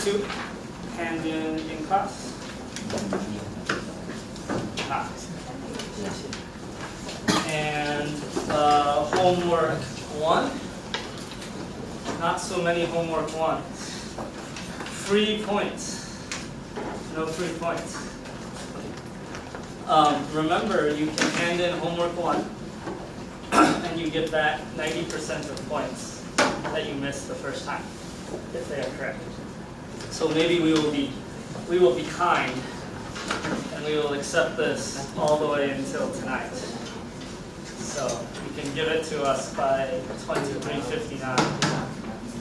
2 hand in class? Ah. And homework 1. Not so many homework 1s. 3 points. No 3 points. Remember, you can hand in homework 1, and you get back 90% of points that you missed the first time, if they are correct. So maybe we will be kind, and we will accept this all the way until tonight. So you can give it to us by 23:59,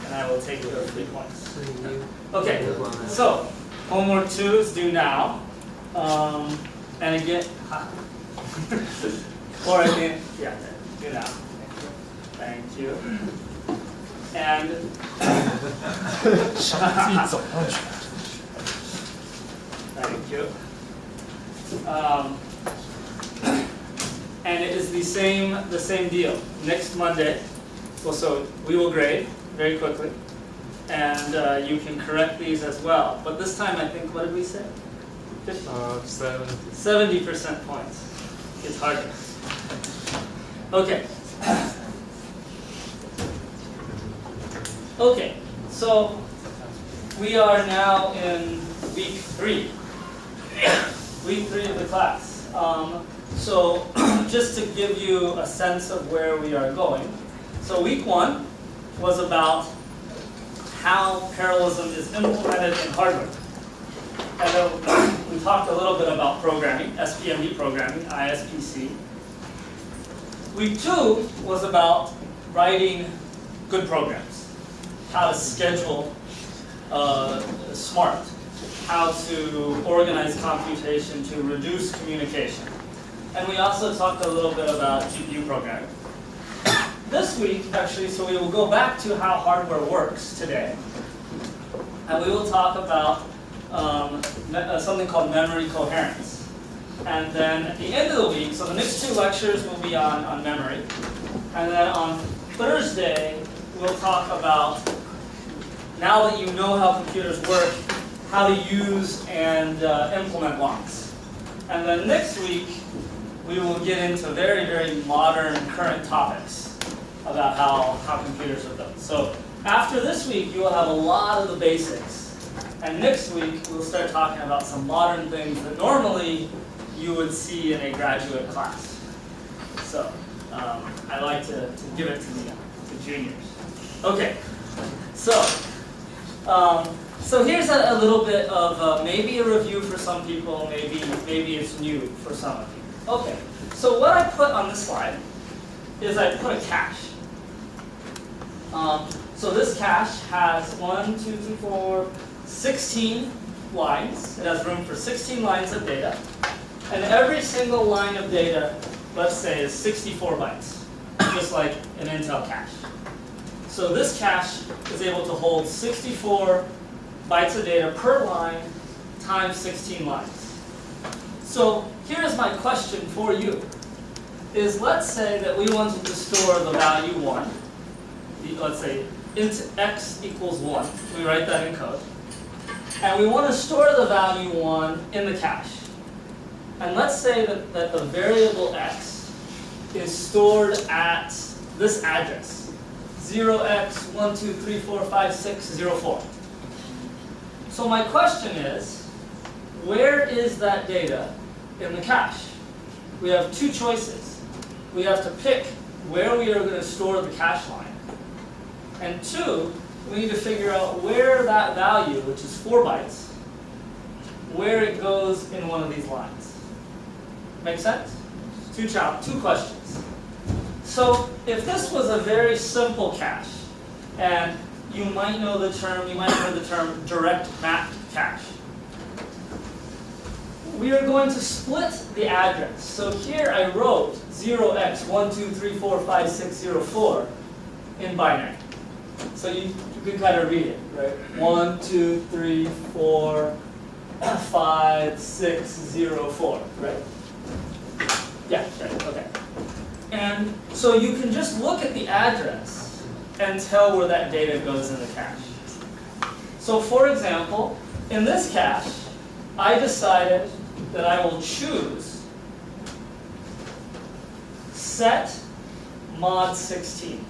and I will take your 3 points. Okay, so homework 2 is due now. And again, or I mean, yeah, due now. Thank you. And thank you. And it is the same deal. Next Monday, well, so we will grade very quickly, and you can correct these as well. But this time, I think, what did we say? 70% points. It's harder. Okay. Okay. So we are now in week 3. Week 3 of the class. So just to give you a sense of where we are going. So week 1 was about how parallelism is implemented in hardware. And then we talked a little bit about programming, SPMD programming, ISPC. Week 2 was about writing good programs, how to schedule smart, how to organize computation to reduce communication. And we also talked a little bit about GPU programming. This week, actually, so we will go back to how hardware works today. And we will talk about something called memory coherence. And then at the end of the week, so the next 2 lectures will be on memory. And then on Thursday, we'll talk about, now that you know how computers work, how to use and implement locks. And then next week, we will get into very, very modern current topics about how computers are built. So after this week, you will have a lot of the basics. And next week, we'll start talking about some modern things that normally you would see in a graduate class. So I like to give it to juniors. Okay, so here's a little bit of maybe a review for some people, maybe it's new for some of you. Okay, so what I put on this slide is I put a cache. So this cache has 16 lines. It has room for 16 lines of data. And every single line of data, let's say, is 64 bytes, just like an Intel cache. So this cache is able to hold 64 bytes of data per line times 16 lines. So here's my question for you. Is let's say that we wanted to store the value 1. Let's say int x equals 1. We write that in code. And we want to store the value 1 in the cache. And let's say that the variable x is stored at this address, 0x12345604. So my question is, where is that data in the cache? We have 2 choices. We have to pick where we are going to store the cache line. And 2, we need to figure out where that value, which is 4 bytes, where it goes in one of these lines. Make sense? 2 questions. So if this was a very simple cache, and you might know the term, direct mapped cache. We are going to split the address. So here I wrote 0x12345604 in binary. So you can kind of read it, right? 1, 2, 3, 4, 5, 6, 0, 4, right? Yeah, right, okay. And so you can just look at the address and tell where that data goes in the cache. So for example, in this cache, I decided that I will choose set mod 16.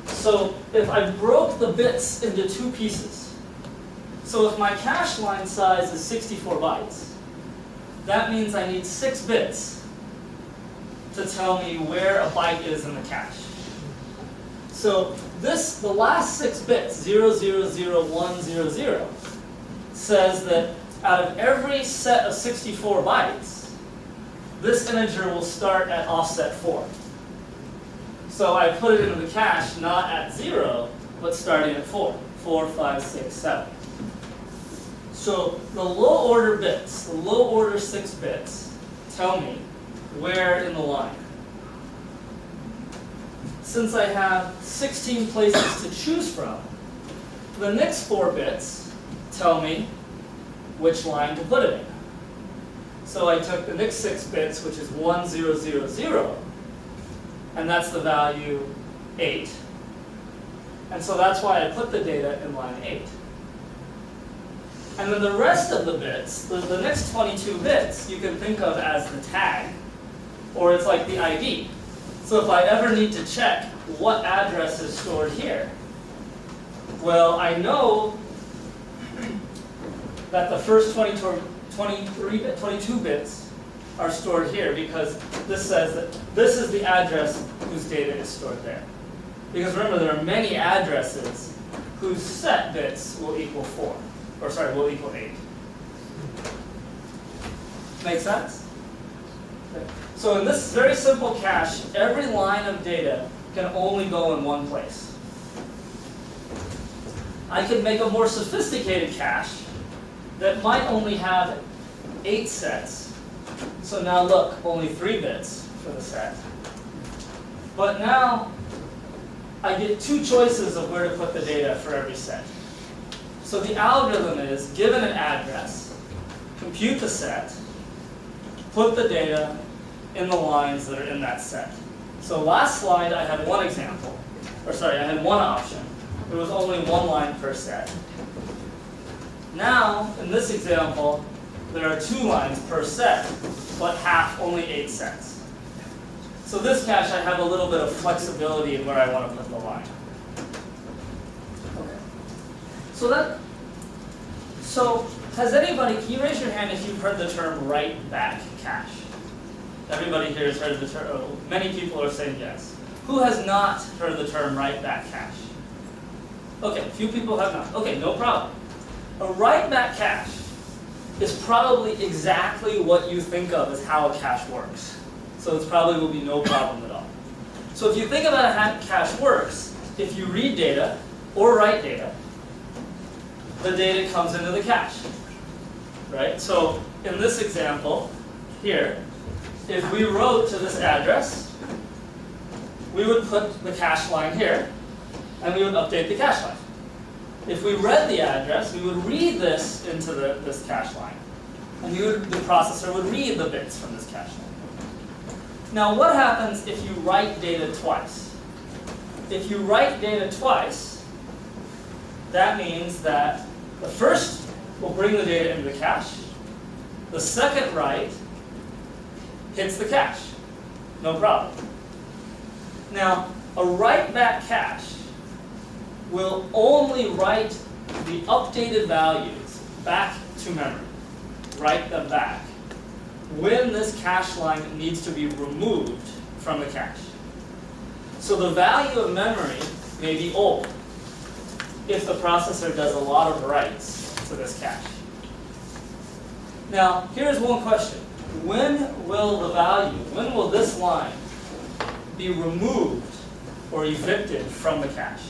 So if I broke the bits into two pieces, so if my cache line size is 64 bytes, that means I need 6 bits to tell me where a byte is in the cache. So the last 6 bits, 000100, says that out of every set of 64 bytes, this integer will start at offset 4. So I put it into the cache not at 0, but starting at 4. 4, 5, 6, 7. So the low order bits, the low order 6 bits, tell me where in the line. Since I have 16 places to choose from, the next 4 bits tell me which line to put it in. So I took the next 6 bits, which is 1000, and that's the value 8. And so that's why I put the data in line 8. And then the rest of the bits, the next 22 bits, you can think of as the tag, or it's like the ID. So if I ever need to check what address is stored here, well, I know that the first 22 bits are stored here because this says that this is the address whose data is stored there. Because remember, there are many addresses whose set bits will equal 4. Or sorry, will equal 8. Make sense? Okay. So in this very simple cache, every line of data can only go in one place. I could make a more sophisticated cache that might only have 8 sets. So now look, only 3 bits for the set. But now I get 2 choices of where to put the data for every set. So the algorithm is, given an address, compute the set, put the data in the lines that are in that set. So last slide I had one example, or sorry, I had one option. There was only one line per set. Now, in this example, there are 2 lines per set, but only 8 sets. So this cache, I have a little bit of flexibility in where I want to put the line. Okay. So has anybody, can you raise your hand if you've heard the term write-back cache? Everybody here has heard the term, many people are saying yes. Who has not heard the term write-back cache? Okay, a few people have not. Okay, no problem. A write-back cache is probably exactly what you think of as how a cache works. So it probably will be no problem at all. So if you think about how a cache works, if you read data or write data, the data comes into the cache, right? So in this example here, if we wrote to this address, we would put the cache line here, and we would update the cache line. If we read the address, we would read this into this cache line, and the processor would read the bits from this cache line. Now what happens if you write data twice? If you write data twice, that means that the first will bring the data into the cache. The second write hits the cache. No problem. Now, a write-back cache will only write the updated values back to memory. Write them back when this cache line needs to be removed from the cache. So the value of memory may be old if the processor does a lot of writes to this cache. Now, here's one question. When will this line be removed or evicted from the cache?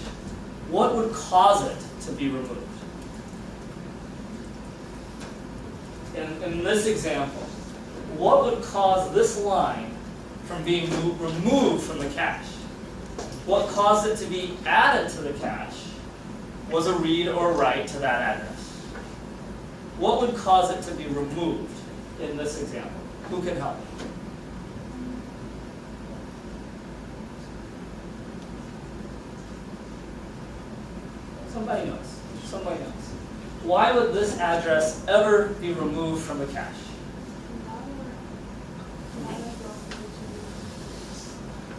What would cause it to be removed? In this example, what would cause this line from being removed from the cache? What caused it to be added to the cache was a read or write to that address. What would cause it to be removed in this example? Who can help? Somebody knows. something else. Why would this address ever be removed from the cache?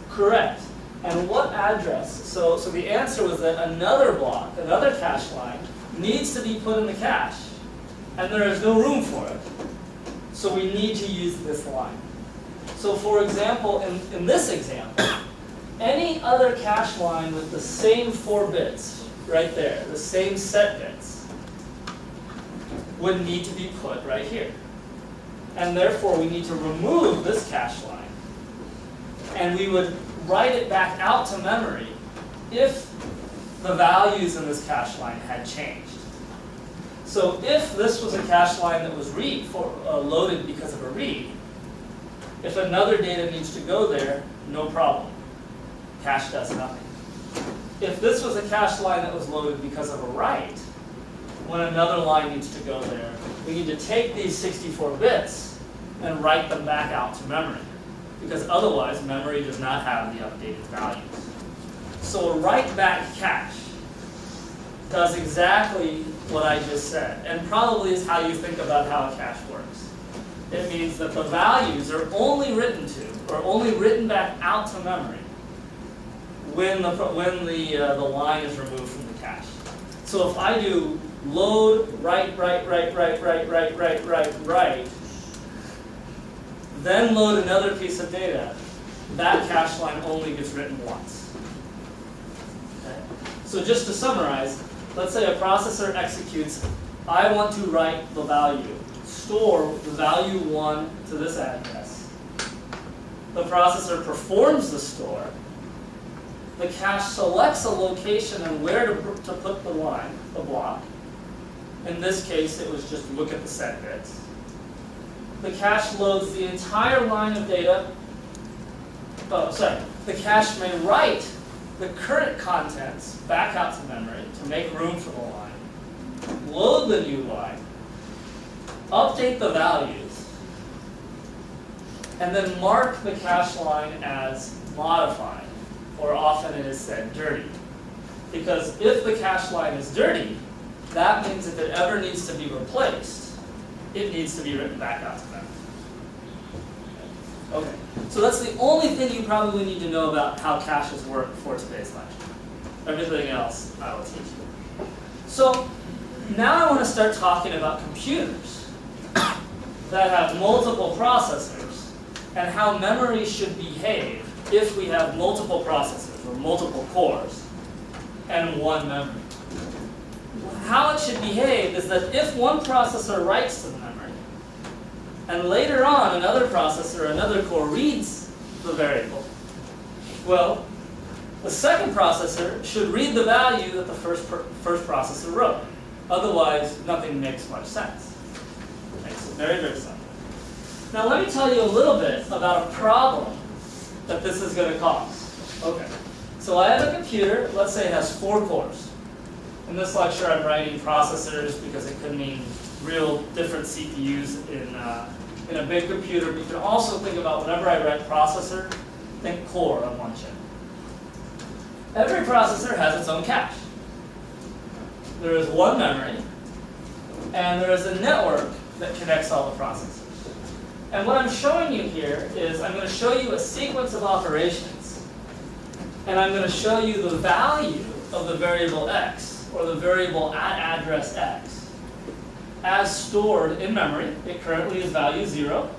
Correct. And what address? So the answer was that another block, another cache line, needs to be put in the cache. And there is no room for it. So we need to use this line. So for example, in this example, any other cache line with the same 4 bits, right there, the same set bits, would need to be put right here. And therefore, we need to remove this cache line. And we would write it back out to memory if the values in this cache line had changed. So if this was a cache line that was loaded because of a read, if another data needs to go there, no problem. Cache does nothing. If this was a cache line that was loaded because of a write, when another line needs to go there, we need to take these 64 bits and write them back out to memory. Because otherwise, memory does not have the updated values. So a write-back cache does exactly what I just said, and probably is how you think about how a cache works. It means that the values are only written to, or only written back out to memory when the line is removed from the cache. So if I do load, write, then load another piece of data, that cache line only gets written once. Okay? So just to summarize, let's say a processor executes, I want to write the value, store the value 1 to this address. The processor performs the store. The cache selects a location and where to put the line, the block. In this case, it was just look at the set bits. The cache loads the entire line of data. The cache may write the current contents back out to memory to make room for the line, load the new line, update the values, and then mark the cache line as modified, or often it is said dirty. Because if the cache line is dirty, that means if it ever needs to be replaced, it needs to be written back out to memory. Okay, so that's the only thing you probably need to know about how caches work for today's lecture. Everything else I will teach you. So now I want to start talking about computers that have multiple processors and how memory should behave if we have multiple processors or multiple cores and one memory. How it should behave is that if one processor writes to the memory, and later on another processor, another core reads the variable, well, the second processor should read the value that the first processor wrote. Otherwise, nothing makes much sense. Okay, so very, very simple. Now let me tell you a little bit about a problem that this is going to cause. Okay, so I have a computer, let's say it has 4 cores. In this lecture, I'm writing processors because it could mean real different CPUs in a big computer. But you can also think about whenever I write processor, think core on one chip. Every processor has its own cache. There is one memory, and there is a network that connects all the processors. And what I'm showing you here is I'm going to show you a sequence of operations, and I'm going to show you the value of the variable x, or the variable at address x, as stored in memory. It currently is value 0,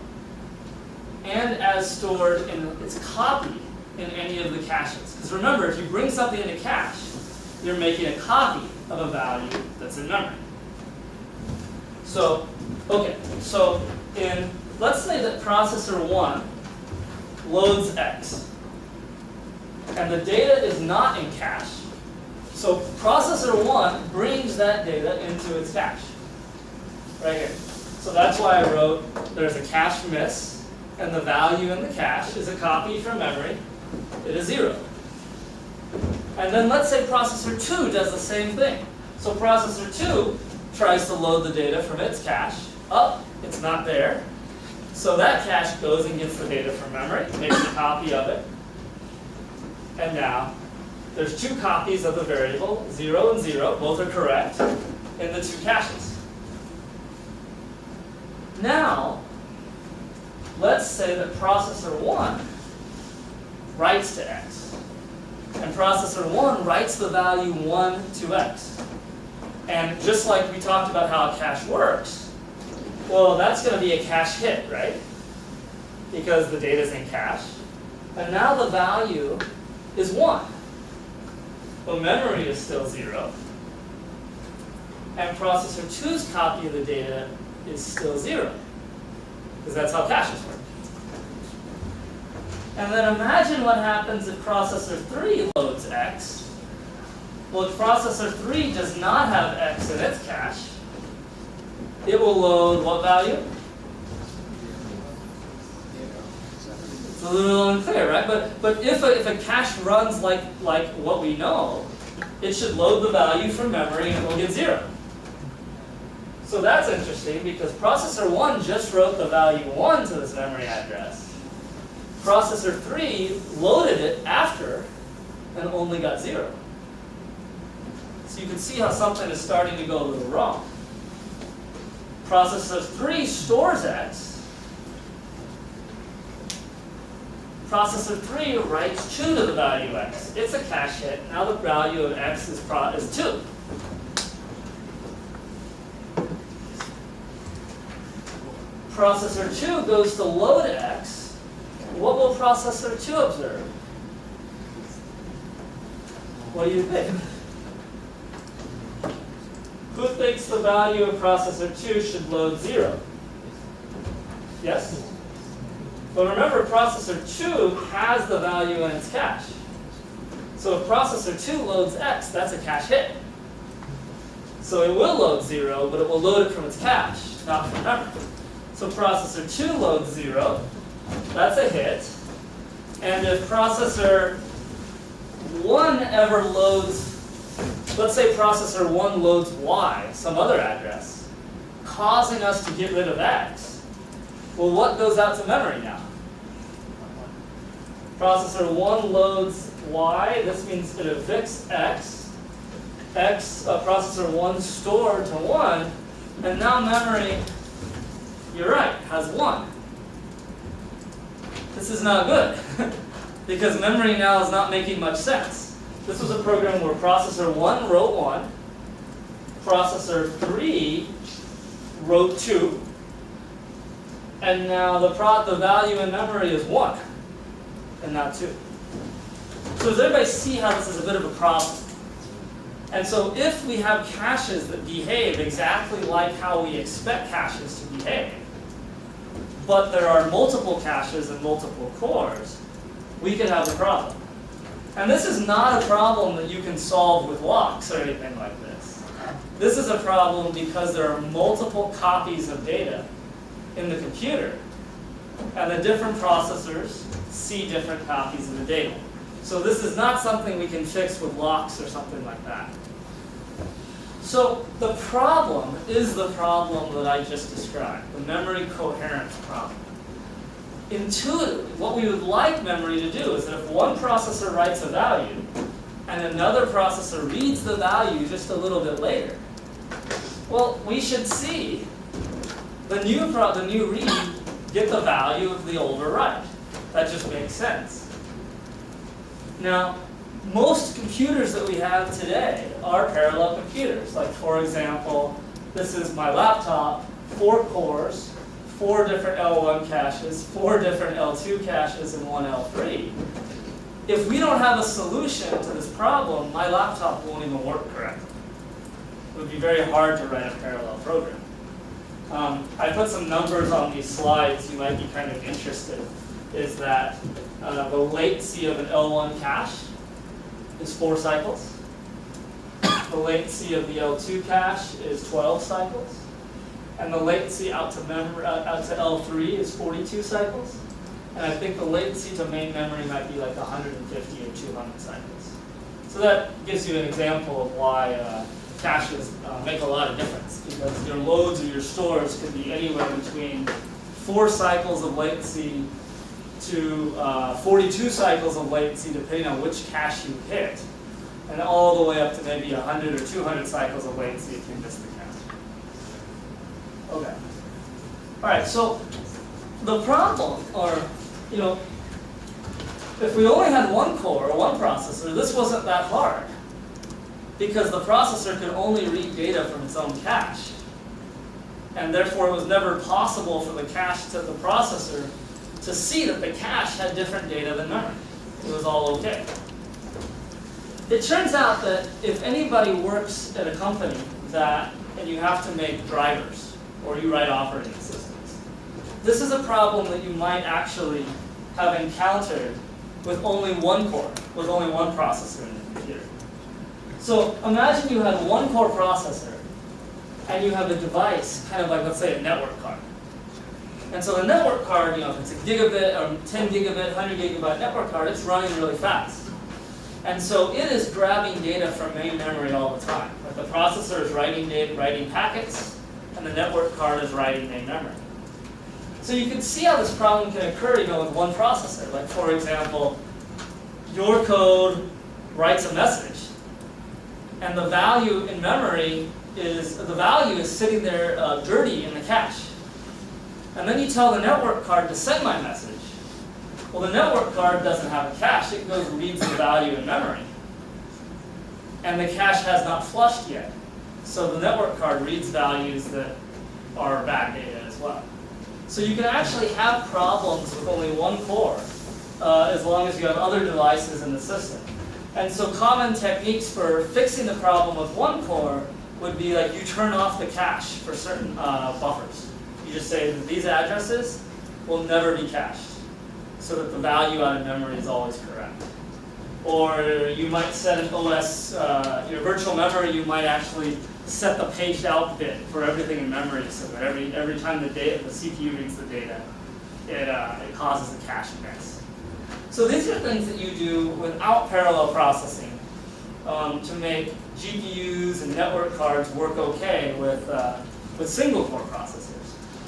and as stored in its copy in any of the caches. Because remember, if you bring something into cache, you're making a copy of a value that's in memory. So, okay, so let's say that processor 1 loads x, and the data is not in cache. So processor 1 brings that data into its cache, right here. So that's why I wrote there's a cache miss, and the value in the cache is a copy from memory. It is 0. And then let's say processor 2 does the same thing. So processor 2 tries to load the data from its cache. It's not there. So that cache goes and gets the data from memory, makes a copy of it, and now There's 2 copies of the variable, 0 and 0, both are correct, in the 2 caches. Now, let's say that processor 1 writes to x. And processor 1 writes the value 1 to x. And just like we talked about how a cache works, well, that's going to be a cache hit, right? Because the data's in cache. And now the value is 1. Well, memory is still 0. And processor 2's copy of the data is still 0. Because that's how caches work. And then imagine what happens if processor 3 loads x. Well, if processor 3 does not have x in its cache, it will load what value? It's a little unclear, right? But if a cache runs like what we know, it should load the value from memory and it will get 0. So that's interesting because processor 1 just wrote the value 1 to this memory address. Processor 3 loaded it after and only got 0. So you can see how something is starting to go a little wrong. Processor 3 stores x. Processor 3 writes 2 to the value x. It's a cache hit. Now the value of x is 2. Processor 2 goes to load x. What will processor 2 observe? What do you think? Who thinks the value of processor 2 should load 0? Yes? But remember, processor 2 has the value in its cache. So if processor 2 loads x, that's a cache hit. So it will load 0, but it will load it from its cache, not from memory. So processor 2 loads 0. That's a hit. And if processor 1 ever loads, let's say processor 1 loads y, some other address, causing us to get rid of x, well, what goes out to memory now? Processor 1 loads y. This means it evicts x. Processor 1 stored to 1. And now memory, you're right, has 1. This is not good, because memory now is not making much sense. This was a program where processor 1 wrote 1, processor 3 wrote 2, and now the value in memory is 1, and not 2. So does everybody see how this is a bit of a problem? And so if we have caches that behave exactly like how we expect caches to behave, but there are multiple caches and multiple cores, we could have a problem. And this is not a problem that you can solve with locks or anything like this. This is a problem because there are multiple copies of data in the computer, and the different processors see different copies of the data. So this is not something we can fix with locks or something like that. So the problem is the problem that I just described, the memory coherence problem. Intuitively, what we would like memory to do is that if one processor writes a value and another processor reads the value just a little bit later, well, we should see the new read get the value of the older write. That just makes sense. Now, most computers that we have today are parallel computers. Like, for example, this is my laptop, 4 cores, 4 different L1 caches, 4 different L2 caches, and 1 L3. If we don't have a solution to this problem, my laptop won't even work correctly. It would be very hard to write a parallel program. I put some numbers on these slides you might be kind of interested. Is that the latency of an L1 cache is 4 cycles. The latency of the L2 cache is 12 cycles. And the latency out to L3 is 42 cycles. And I think the latency to main memory might be like 150 or 200 cycles. So that gives you an example of why caches make a lot of difference, because your loads or your stores could be anywhere between 4 cycles of latency to 42 cycles of latency, depending on which cache you hit. and all the way up to maybe 100 or 200 cycles of latency if you miss the cache. Okay. All right, so the problem, or, if we only had one core or one processor, this wasn't that hard, because the processor could only read data from its own cache. And therefore, it was never possible for the processor to see that the cache had different data than memory. It was all okay. It turns out that if anybody works at a company and you have to make drivers, or you write operating systems, this is a problem that you might actually have encountered with only one core, with only one processor in the computer. So imagine you had one core processor, and you have a device, kind of like, let's say, a network card. And so the network card, if it's a gigabit or 10 gigabit, 100 gigabyte network card, it's running really fast. And so it is grabbing data from main memory all the time. Like the processor is writing packets, and the network card is writing main memory. So you can see how this problem can occur, with one processor. Like, for example, your code writes a message, and the value in memory is sitting there dirty in the cache. And then you tell the network card to send my message. Well, the network card doesn't have a cache. It goes and reads the value in memory. And the cache has not flushed yet. So the network card reads values that are bad data as well. So you can actually have problems with only one core as long as you have other devices in the system. And so common techniques for fixing the problem with one core would be like you turn off the cache for certain buffers. You just say that these addresses will never be cached, so that the value out of memory is always correct. Or you might set an OS, your virtual memory, you might actually set the paged out bit for everything in memory, so that every time the CPU reads the data, it causes a cache miss. So these are things that you do without parallel processing to make GPUs and network cards work okay with single core processors.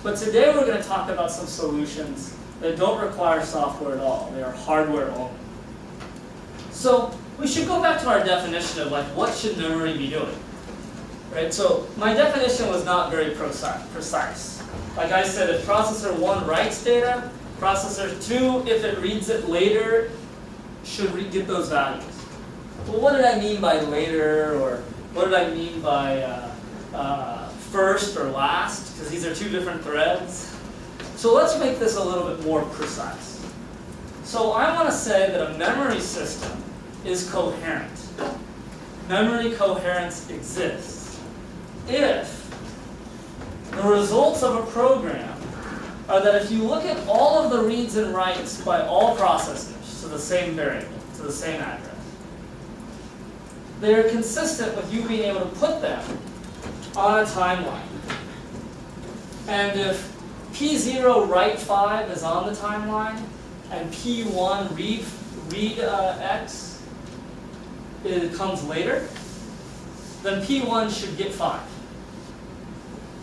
But today we're going to talk about some solutions that don't require software at all. They are hardware only. So we should go back to our definition of what should memory be doing. Right? So my definition was not very precise. Like I said, if processor 1 writes data, processor 2, if it reads it later, should get those values. Well, what did I mean by later, or what did I mean by first or last? Because these are two different threads. So let's make this a little bit more precise. So I want to say that a memory system is coherent. Memory coherence exists if the results of a program are that if you look at all of the reads and writes by all processors to the same variable, to the same address, they are consistent with you being able to put them on a timeline. And if P0 write 5 is on the timeline, and P1 read X it comes later, then P1 should get 5.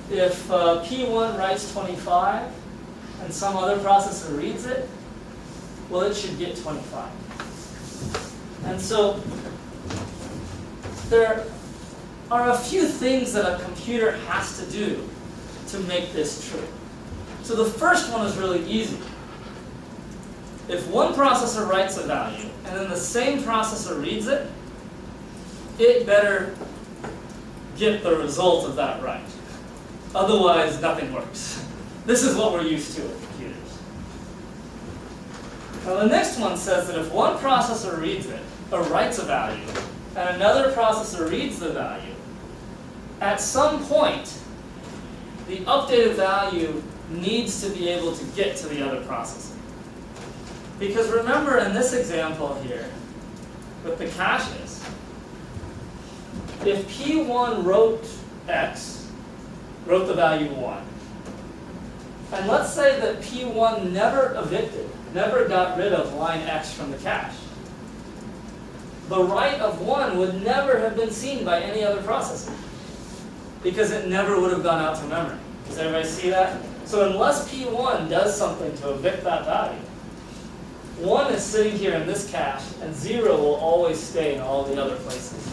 If P1 writes 25 and some other processor reads it, well, it should get 25. And so there are a few things that a computer has to do to make this true. So the first one is really easy. If one processor writes a value and then the same processor reads it, it better get the result of that right. Otherwise, nothing works. This is what we're used to with computers. Now the next one says that if one processor reads it, or writes a value, and another processor reads the value, at some point, the updated value needs to be able to get to the other processor. Because remember in this example here, with the caches, if P1 wrote X, wrote the value 1, and let's say that P1 never evicted, never got rid of line X from the cache, the write of 1 would never have been seen by any other processor, because it never would have gone out to memory. Does everybody see that? So unless P1 does something to evict that value, 1 is sitting here in this cache, and 0 will always stay in all the other places.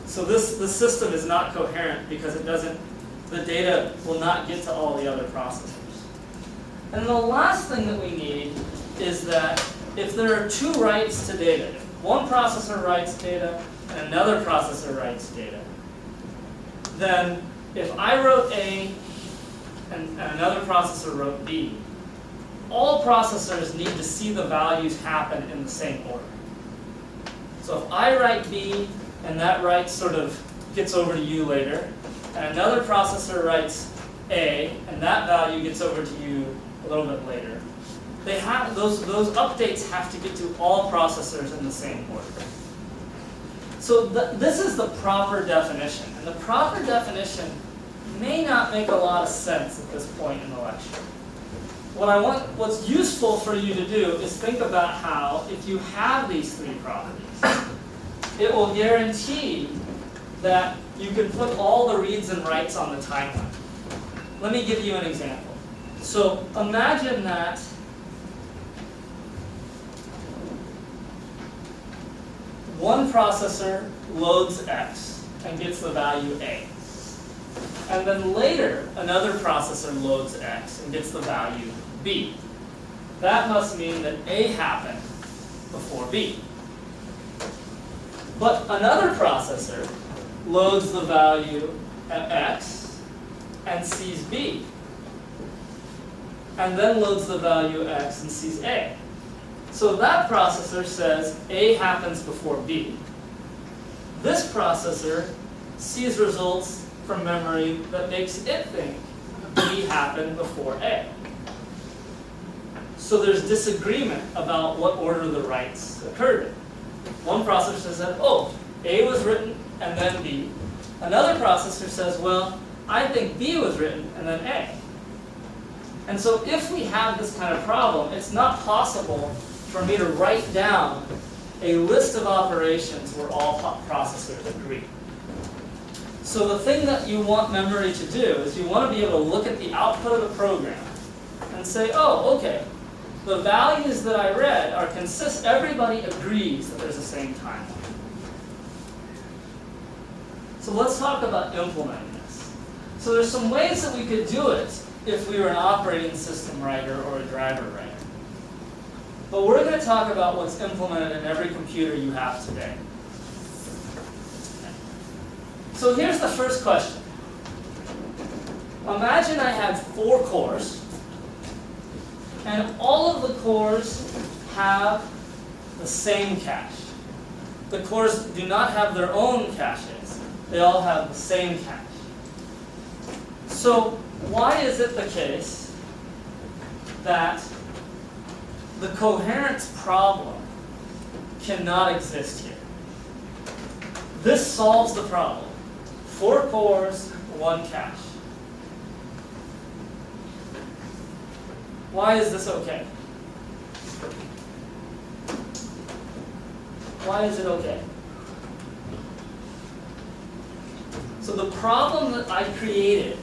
So this system is not coherent because the data will not get to all the other processors. And the last thing that we need is that if there are 2 writes to data, if one processor writes data and another processor writes data, then if I wrote A and another processor wrote B, all processors need to see the values happen in the same order. So if I write B and that write sort of gets over to you later, and another processor writes A and that value gets over to you a little bit later, they have those updates have to get to all processors in the same order. So this is the proper definition, and the proper definition may not make a lot of sense at this point in the lecture. What's useful for you to do is think about how, if you have these 3 properties, it will guarantee that you can put all the reads and writes on the timeline. Let me give you an example. So imagine that one processor loads X and gets the value A. And then later, another processor loads X and gets the value B. That must mean that A happened before B. But another processor loads the value at X and sees B. And then loads the value X and sees A. So that processor says A happens before B. This processor sees results from memory that makes it think B happened before A. So there's disagreement about what order the writes occurred in. One processor says, oh, A was written and then B. Another processor says, well, I think B was written and then A. And so if we have this kind of problem, it's not possible for me to write down a list of operations where all processors agree. So the thing that you want memory to do is you want to be able to look at the output of the program and say, oh, okay, the values that I read are consistent. Everybody agrees that there's the same timeline. So let's talk about implementing this. So there's some ways that we could do it if we were an operating system writer or a driver writer. But we're going to talk about what's implemented in every computer you have today. So here's the first question. Imagine I had 4 cores, and all of the cores have the same cache. The cores do not have their own caches. They all have the same cache. So why is it the case that the coherence problem cannot exist here? This solves the problem. 4 cores, 1 cache. Why is this okay? Why is it okay? So the problem that I created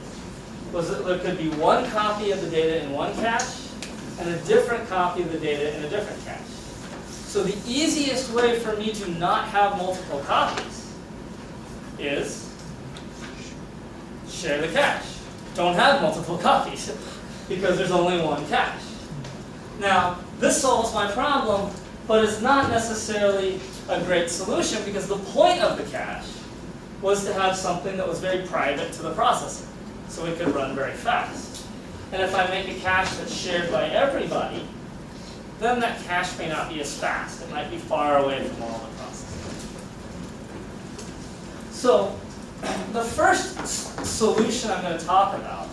was that there could be 1 copy of the data in 1 cache and a different copy of the data in a different cache. So the easiest way for me to not have multiple copies is share the cache. Don't have multiple copies because there's only 1 cache. Now, this solves my problem, but it's not necessarily a great solution because the point of the cache was to have something that was very private to the processor, so it could run very fast. And if I make a cache that's shared by everybody, then that cache may not be as fast. It might be far away from all the processors. So the first solution I'm going to talk about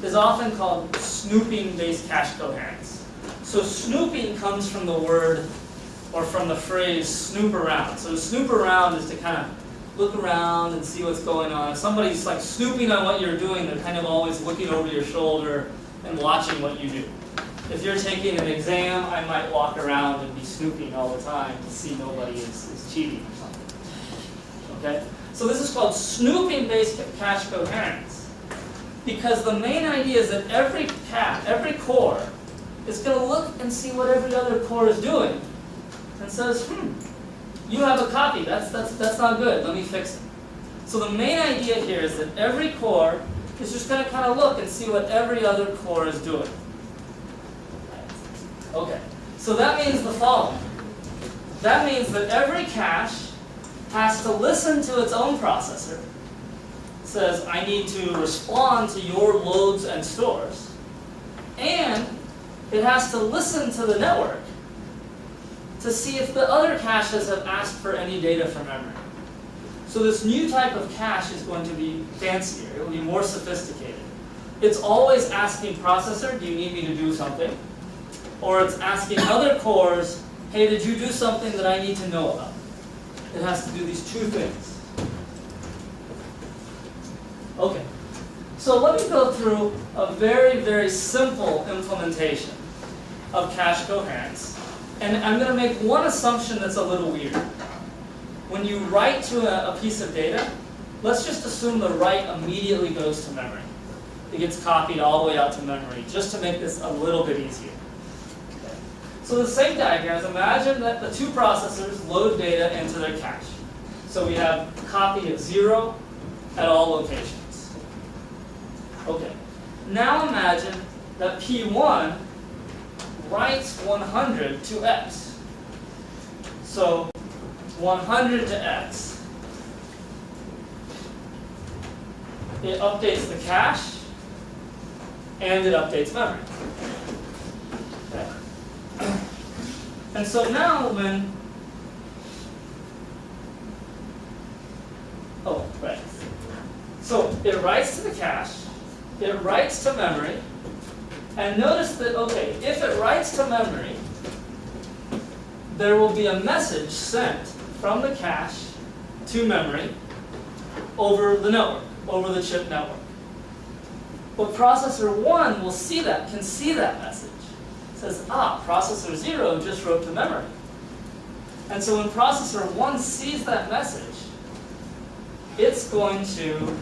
is often called snooping-based cache coherence. So snooping comes from the word, or from the phrase, snoop around. So to snoop around is to kind of look around and see what's going on. If somebody's like snooping on what you're doing, they're kind of always looking over your shoulder and watching what you do. If you're taking an exam, I might walk around and be snooping all the time to see nobody is cheating or something. Okay? So this is called snooping-based cache coherence, because the main idea is that every core is going to look and see what every other core is doing and says, you have a copy. That's not good. Let me fix it. So the main idea here is that every core is just going to kind of look and see what every other core is doing. Okay, so that means the following. That means that every cache has to listen to its own processor. It says, I need to respond to your loads and stores. And it has to listen to the network to see if the other caches have asked for any data from memory. So this new type of cache is going to be fancier. It will be more sophisticated. It's always asking processor, do you need me to do something? Or it's asking other cores, hey, did you do something that I need to know about? It has to do these two things. Okay, so let me go through a very, very simple implementation of cache coherence. And I'm going to make one assumption that's a little weird. When you write to a piece of data, let's just assume the write immediately goes to memory. It gets copied all the way out to memory, just to make this a little bit easier. Okay. So the same diagrams, imagine that the two processors load data into their cache. So we have a copy of 0 at all locations. Okay. Now imagine that P1 writes 100 to X. So 100 to X. It updates the cache, and it updates memory. Okay. And so now when, right. So it writes to the cache, it writes to memory, and notice that, okay, if it writes to memory, there will be a message sent from the cache to memory over the network, over the chip network. But processor 1 will see that, can see that message. It says, processor 0 just wrote to memory. And so when processor 1 sees that message, it's going to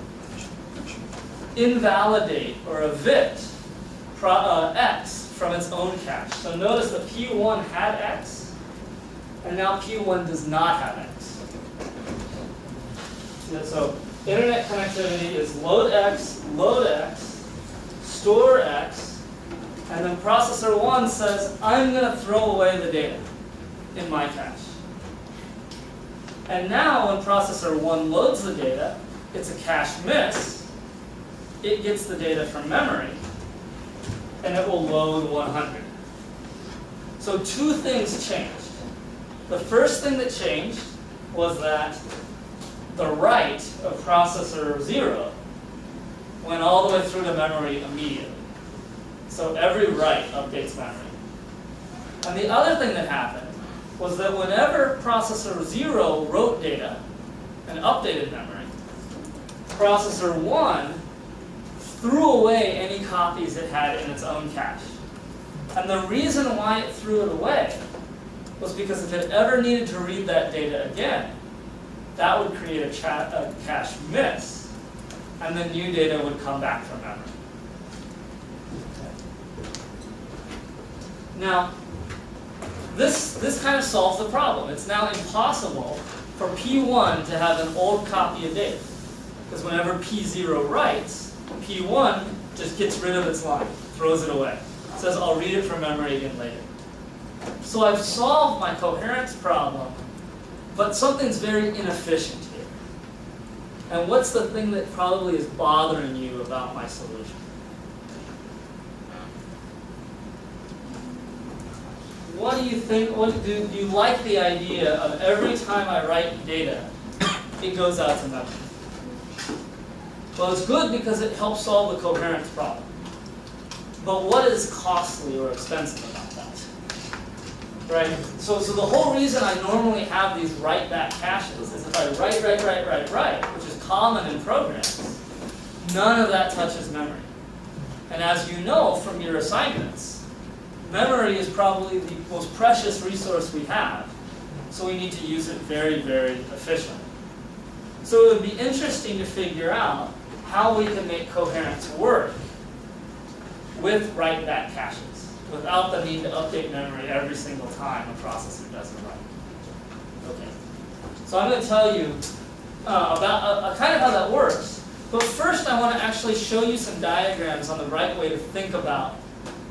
invalidate or evict X from its own cache. So notice that P1 had X, and now P1 does not have X. So internet connectivity is load X, store X, and then processor 1 says, I'm going to throw away the data in my cache. And now when processor 1 loads the data, it's a cache miss. It gets the data from memory, and it will load 100. So two things changed. The first thing that changed was that the write of processor 0 went all the way through to memory immediately. So every write updates memory. And the other thing that happened was that whenever processor 0 wrote data and updated memory, processor 1 threw away any copies it had in its own cache. And the reason why it threw it away was because if it ever needed to read that data again, that would create a cache miss, and then new data would come back from memory. Now, this kind of solves the problem. It's now impossible for P1 to have an old copy of data, because whenever P0 writes, P1 just gets rid of its line, throws it away. It says, I'll read it from memory again later. So I've solved my coherence problem, but something's very inefficient here. And what's the thing that probably is bothering you about my solution? What do you think, do you like the idea of every time I write data, it goes out to memory? Well, it's good because it helps solve the coherence problem. But what is costly or expensive about that? Right? So the whole reason I normally have these write-back caches is if I write, which is common in programs, none of that touches memory. And as you know from your assignments, memory is probably the most precious resource we have. So we need to use it very, very efficiently. So it would be interesting to figure out how we can make coherence work with write-back caches. without the need to update memory every single time a processor does a write. Okay. So I'm going to tell you about kind of how that works. But first I want to actually show you some diagrams on the right way to think about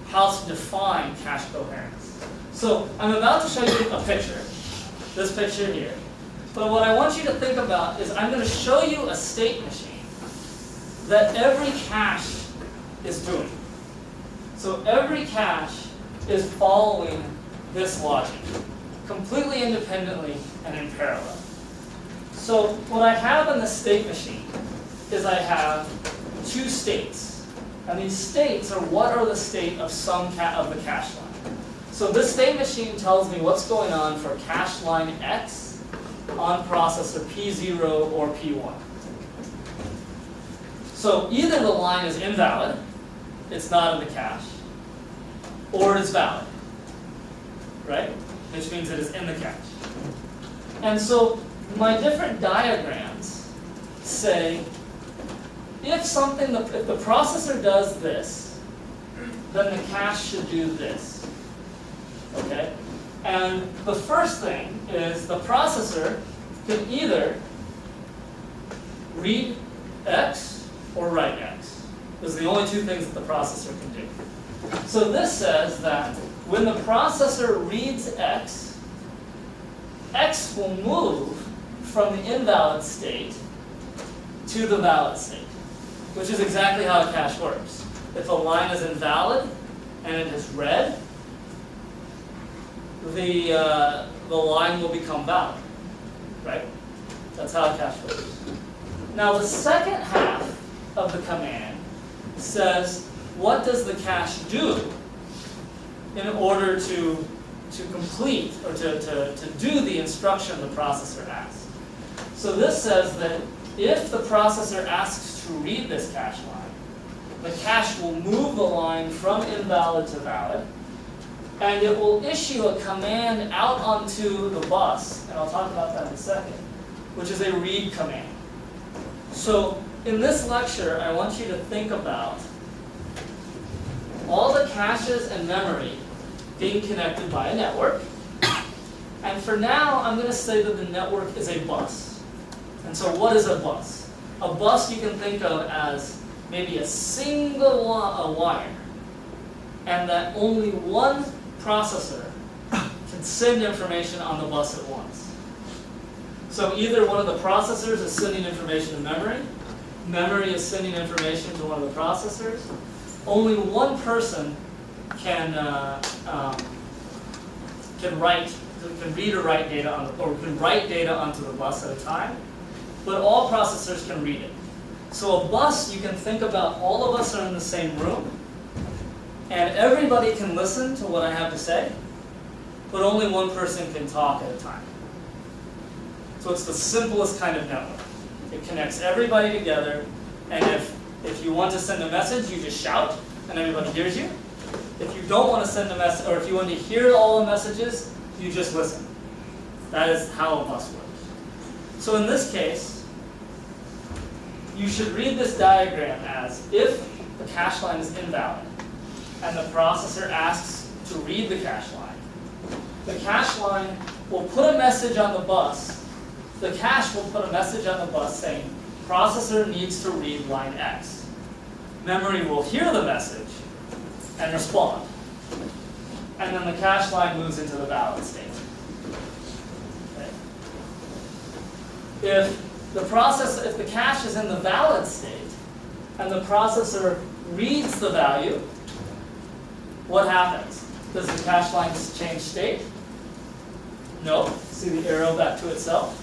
how to define cache coherence. So I'm about to show you a picture, this picture here. But what I want you to think about is I'm going to show you a state machine that every cache is doing. So every cache is following this logic, completely independently and in parallel. So what I have in the state machine is I have two states. And these states are what are the state of some of the cache line. So this state machine tells me what's going on for cache line X on processor P0 or P1. So either the line is invalid, it's not in the cache, or it's valid, right? Which means it is in the cache. And so my different diagrams say if the processor does this, then the cache should do this. Okay? And the first thing is the processor can either read X or write X. Those are the only two things that the processor can do. So this says that when the processor reads X, X will move from the invalid state to the valid state, which is exactly how a cache works. If a line is invalid and it is read, the line will become valid, right? That's how a cache works. Now the second half of the command says, what does the cache do in order to complete or to do the instruction the processor asks? So this says that if the processor asks to read this cache line, the cache will move the line from invalid to valid, and it will issue a command out onto the bus, and I'll talk about that in a second, which is a read command. So in this lecture, I want you to think about all the caches and memory being connected by a network. And for now, I'm going to say that the network is a bus. And so what is a bus? A bus you can think of as maybe a single wire, and that only one processor can send information on the bus at once. So either one of the processors is sending information to memory, memory is sending information to one of the processors. Only one person can read or write data can write data onto the bus at a time, but all processors can read it. So a bus, you can think about all of us are in the same room, and everybody can listen to what I have to say, but only one person can talk at a time. So it's the simplest kind of network. It connects everybody together, and if you want to send a message, you just shout, and everybody hears you. If you don't want to send a message, or if you want to hear all the messages, you just listen. That is how a bus works. So in this case, you should read this diagram as if the cache line is invalid, and the processor asks to read the cache line. The cache line will put a message on the bus. The cache will put a message on the bus saying, processor needs to read line X. Memory will hear the message and respond. And then the cache line moves into the valid state. Okay. If the cache is in the valid state and the processor reads the value, what happens? Does the cache line change state? No. See the arrow back to itself?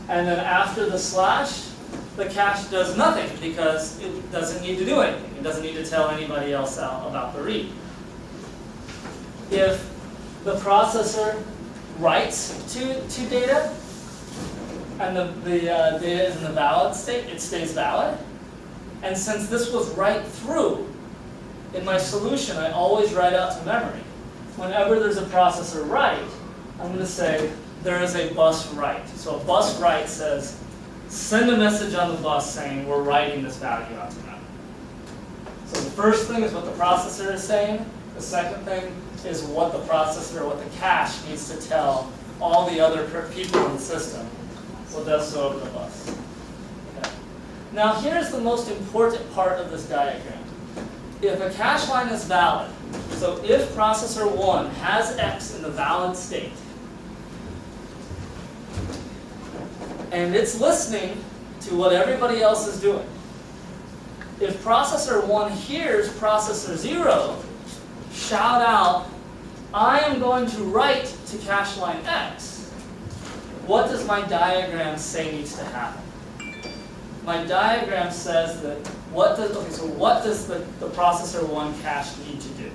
And then after the slash, the cache does nothing because it doesn't need to do anything. It doesn't need to tell anybody else about the read. If the processor writes to data and the data is in the valid state, it stays valid. And since this was write through, in my solution, I always write out to memory. Whenever there's a processor write, I'm going to say there is a bus write. So a bus write says, send a message on the bus saying we're writing this value out to memory. So the first thing is what the processor is saying. The second thing is what the processor, what the cache needs to tell all the other people in the system. Well, does so over the bus. Okay. Now here's the most important part of this diagram. If a cache line is valid, so if processor 1 has X in the valid state, and it's listening to what everybody else is doing, if processor 1 hears processor 0 shout out, I am going to write to cache line X, what does my diagram say needs to happen? My diagram says that what does the processor 1 cache need to do?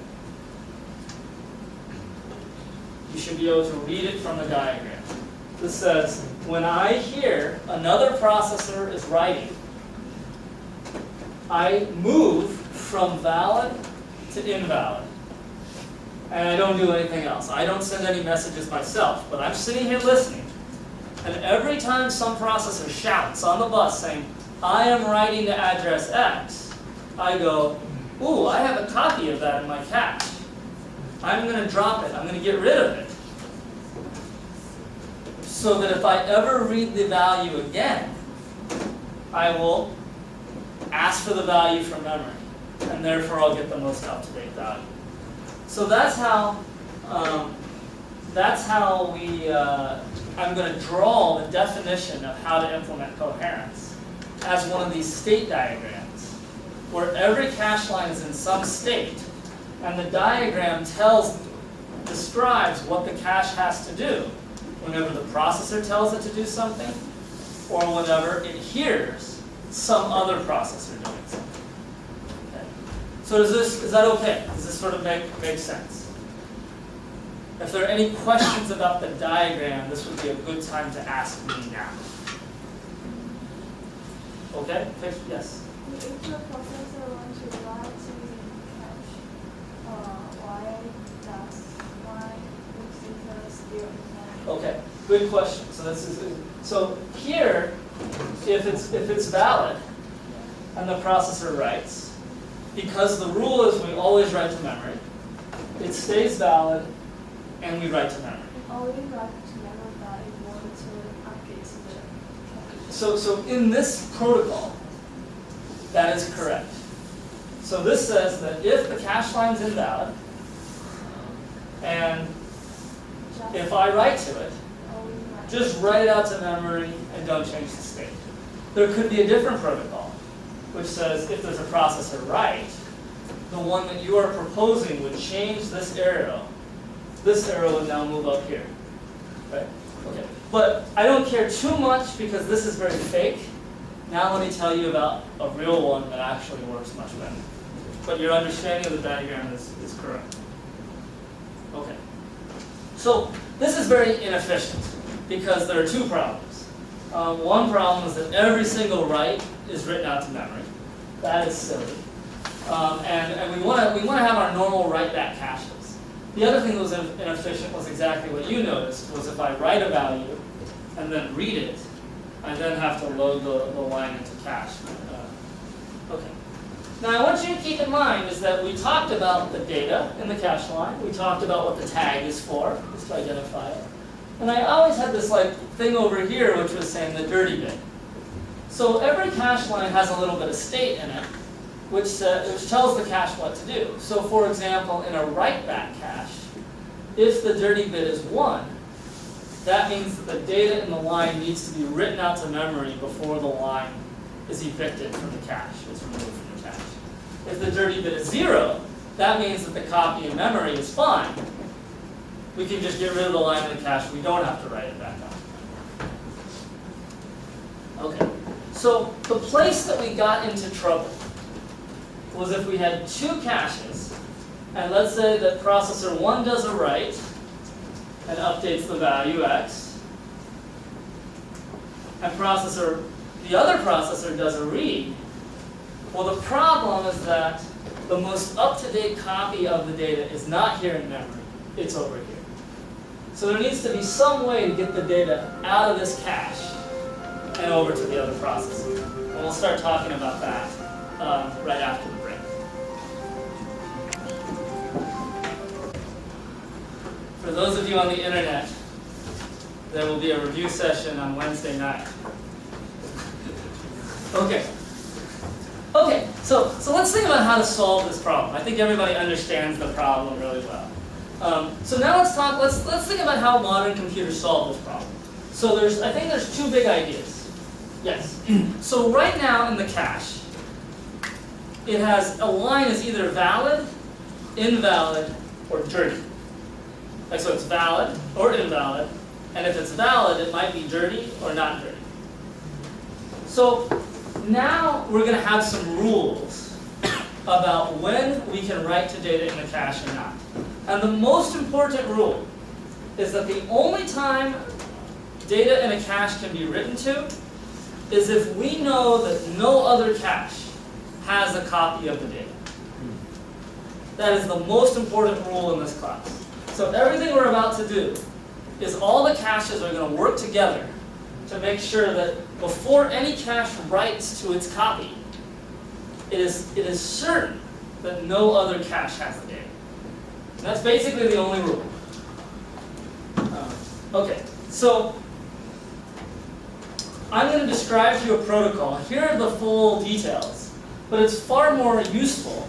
You should be able to read it from the diagram. This says, when I hear another processor is writing, I move from valid to invalid. And I don't do anything else. I don't send any messages myself, but I'm sitting here listening. And every time some processor shouts on the bus saying, I am writing to address X, I go, ooh, I have a copy of that in my cache. I'm going to drop it. I'm going to get rid of it. So that if I ever read the value again, I will ask for the value from memory. And therefore, I'll get the most up-to-date value. So that's how I'm going to draw the definition of how to implement coherence as one of these state diagrams, where every cache line is in some state, and the diagram describes what the cache has to do whenever the processor tells it to do something, or whenever it hears some other processor doing something. Okay. So is that okay? Does this sort of make sense? If there are any questions about the diagram, this would be a good time to ask me now. Okay? Yes? If the processor wants to write to cache, why is it still in? Okay, good question. So here, if it's valid and the processor writes, because the rule is we always write to memory, it stays valid and we write to memory. Only write to memory that it wants to update the cache. So in this protocol, that is correct. So this says that if the cache line is invalid, and if I write to it, just write it out to memory and don't change the state. There could be a different protocol, which says if there's a processor write, the one that you are proposing would change this arrow. This arrow would now move up here. Right? Okay. But I don't care too much because this is very fake. Now let me tell you about a real one that actually works much better. But your understanding of the diagram is correct. Okay. So this is very inefficient because there are two problems. One problem is that every single write is written out to memory. That is silly. And we want to have our normal write-back caches. The other thing that was inefficient was exactly what you noticed, was if I write a value and then read it, I then have to load the line into cache. Okay. Now I want you to keep in mind is that we talked about the data in the cache line. We talked about what the tag is for, just to identify it. And I always had this thing over here which was saying the dirty bit. So every cache line has a little bit of state in it, which tells the cache what to do. So for example, in a write-back cache, if the dirty bit is 1, that means that the data in the line needs to be written out to memory before the line is evicted from the cache, is removed from the cache. If the dirty bit is 0, that means that the copy in memory is fine. We can just get rid of the line in the cache. We don't have to write it back up. Okay. So the place that we got into trouble was if we had two caches, and let's say that processor 1 does a write and updates the value X, and the other processor does a read. Well, the problem is that the most up-to-date copy of the data is not here in memory, it's over here. So there needs to be some way to get the data out of this cache and over to the other processor. And we'll start talking about that right after the break. those of you on the internet, there will be a review session on Wednesday night. Okay. Okay, so let's think about how to solve this problem. I think everybody understands the problem really well. So now let's think about how modern computers solve this problem. So I think there's two big ideas. Yes. So right now in the cache, it has a line is either valid, invalid, or dirty. Like, so it's valid or invalid, and if it's valid, it might be dirty or not dirty. So now we're going to have some rules about when we can write to data in the cache or not. And the most important rule is that the only time data in a cache can be written to is if we know that no other cache has a copy of the data. That is the most important rule in this class. So everything we're about to do is all the caches are going to work together to make sure that before any cache writes to its copy, it is certain that no other cache has the data. And that's basically the only rule. Okay, so I'm going to describe to you a protocol. Here are the full details, but it's far more useful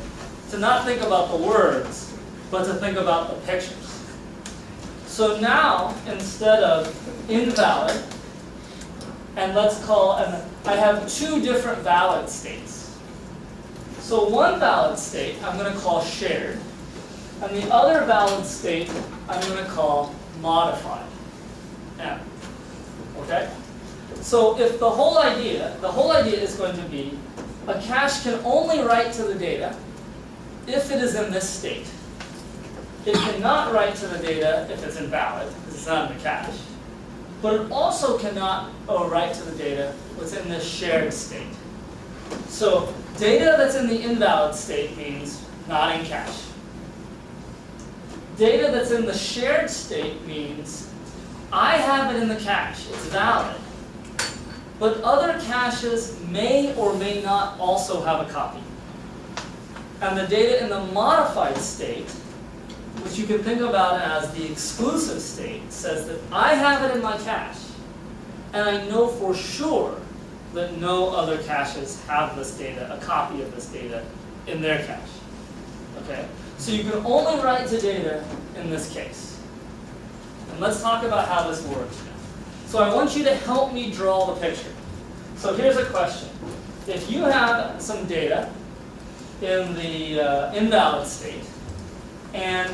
to not think about the words, but to think about the pictures. So now, instead of invalid, and I have two different valid states. So one valid state I'm going to call shared, and the other valid state I'm going to call modified. M. Okay? So if the whole idea is going to be a cache can only write to the data if it is in this state. It cannot write to the data if it's invalid, because it's not in the cache. But it also cannot write to the data what's in this shared state. So data that's in the invalid state means not in cache. Data that's in the shared state means I have it in the cache, it's valid. But other caches may or may not also have a copy. And the data in the modified state, which you can think about as the exclusive state, says that I have it in my cache, and I know for sure that no other caches have this data, a copy of this data, in their cache. Okay? So you can only write to data in this case. And let's talk about how this works now. So I want you to help me draw the picture. So here's a question. If you have some data in the invalid state, and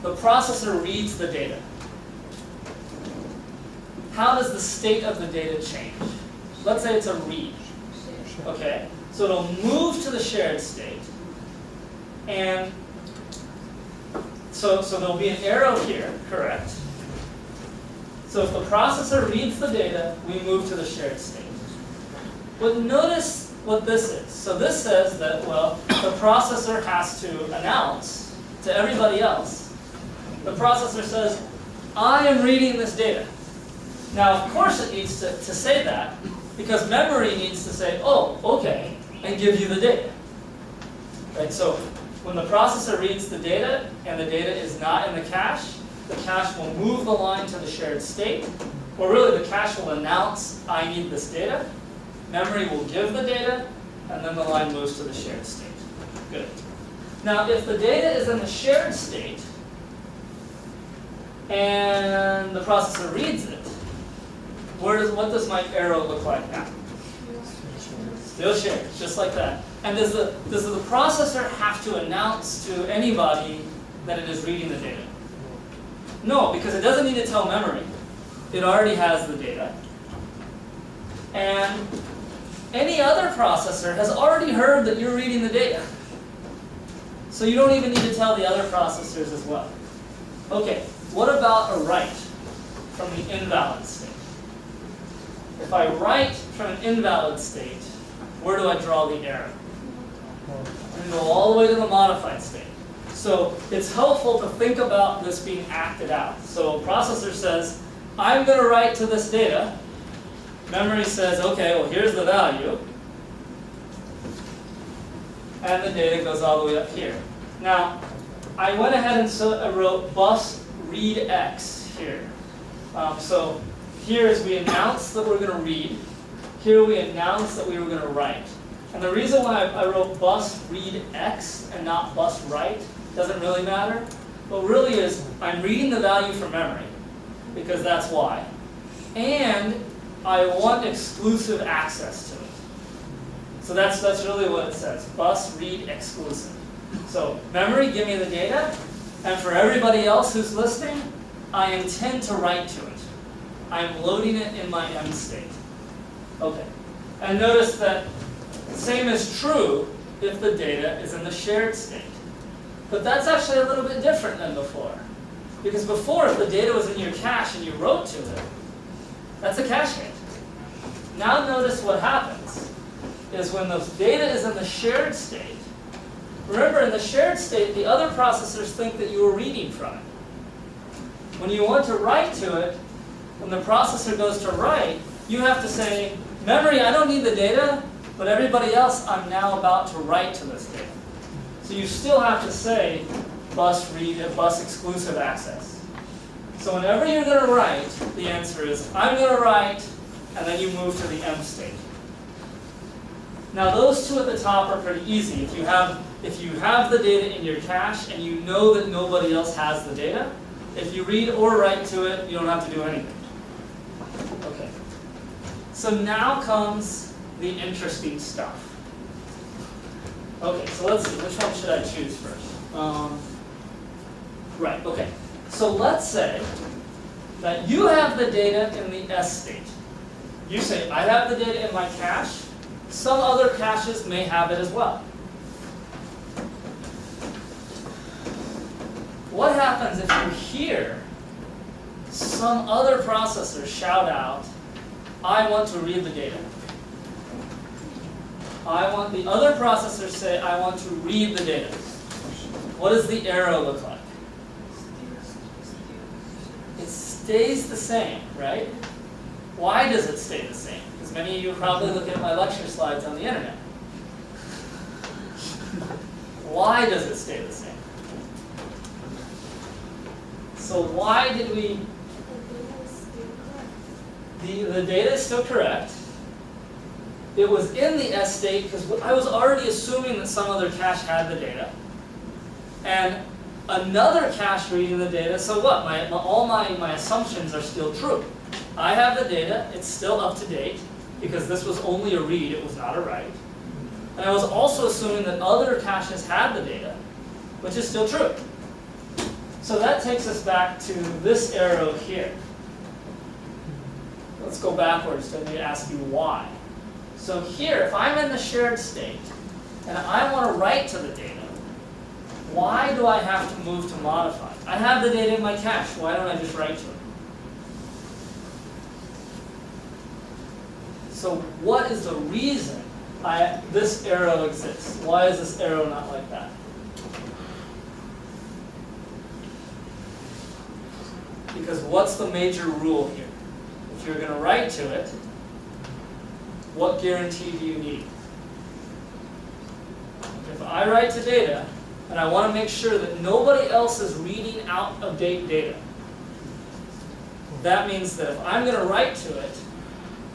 the processor reads the data, how does the state of the data change? Let's say it's a read. Okay? So it'll move to the shared state, and so there'll be an arrow here, correct? So if the processor reads the data, we move to the shared state. But notice what this is. So this says that, well, the processor has to announce to everybody else. The processor says, I am reading this data. Now, of course it needs to say that, because memory needs to say, oh, okay, and give you the data. Right? So when the processor reads the data, and the data is not in the cache will move the line to the shared state, or really the cache will announce, I need this data. Memory will give the data, and then the line moves to the shared state. Good. Now, if the data is in the shared state, and the processor reads it, what does my arrow look like now? Still shared, just like that. And does the processor have to announce to anybody that it is reading the data? No, because it doesn't need to tell memory. It already has the data. And any other processor has already heard that you're reading the data. So you don't even need to tell the other processors as well. Okay, what about a write from the invalid state? If I write from an invalid state, where do I draw the arrow? I'm going to go all the way to the modified state. So it's helpful to think about this being acted out. So processor says, I'm going to write to this data. Memory says, okay, well, here's the value. And the data goes all the way up here. Now, I went ahead and I wrote bus read X here. So here is we announced that we're going to read. Here we announced that we were going to write. And the reason why I wrote bus read X and not bus write doesn't really matter. But really is I'm reading the value from memory, because that's why. And I want exclusive access to it. So that's really what it says. Bus read exclusive. So memory, give me the data. And for everybody else who's listening, I intend to write to it. I'm loading it in my M state. Okay. And notice that the same is true if the data is in the shared state. But that's actually a little bit different than before. Because before, if the data was in your cache and you wrote to it, that's a cache hit. Now notice what happens is when the data is in the shared state, remember in the shared state, the other processors think that you were reading from it. When you want to write to it, when the processor goes to write, you have to say, memory, I don't need the data, but everybody else, I'm now about to write to this data. So you still have to say bus read, bus exclusive access. So whenever you're going to write, the answer is I'm going to write, and then you move to the M state. Now those two at the top are pretty easy. If you have the data in your cache and you know that nobody else has the data, if you read or write to it, you don't have to do anything. Okay. So now comes the interesting stuff. Okay, so let's see, which one should I choose first? Right, okay. So let's say that you have the data in the S state. You say, I have the data in my cache. Some other caches may have it as well. What happens if you hear some other processor shout out, I want to read the data? I want the other processor say, I want to read the data. What does the arrow look like? It stays the same, right? Why does it stay the same? Because many of you are probably looking at my lecture slides on the internet. Why does it stay the same? So why did we... The data is still correct. It was in the S state because I was already assuming that some other cache had the data. And another cache reading the data, so what? All my assumptions are still true. I have the data, it's still up to date, because this was only a read, it was not a write. And I was also assuming that other caches had the data, which is still true. So that takes us back to this arrow here. Let's go backwards to ask you why. So here, if I'm in the shared state, and I want to write to the data, why do I have to move to modify? I have the data in my cache, why don't I just write to it? So what is the reason this arrow exists? Why is this arrow not like that? Because what's the major rule here? If you're going to write to it, what guarantee do you need? If I write to data, and I want to make sure that nobody else is reading out of date data, that means that if I'm going to write to it,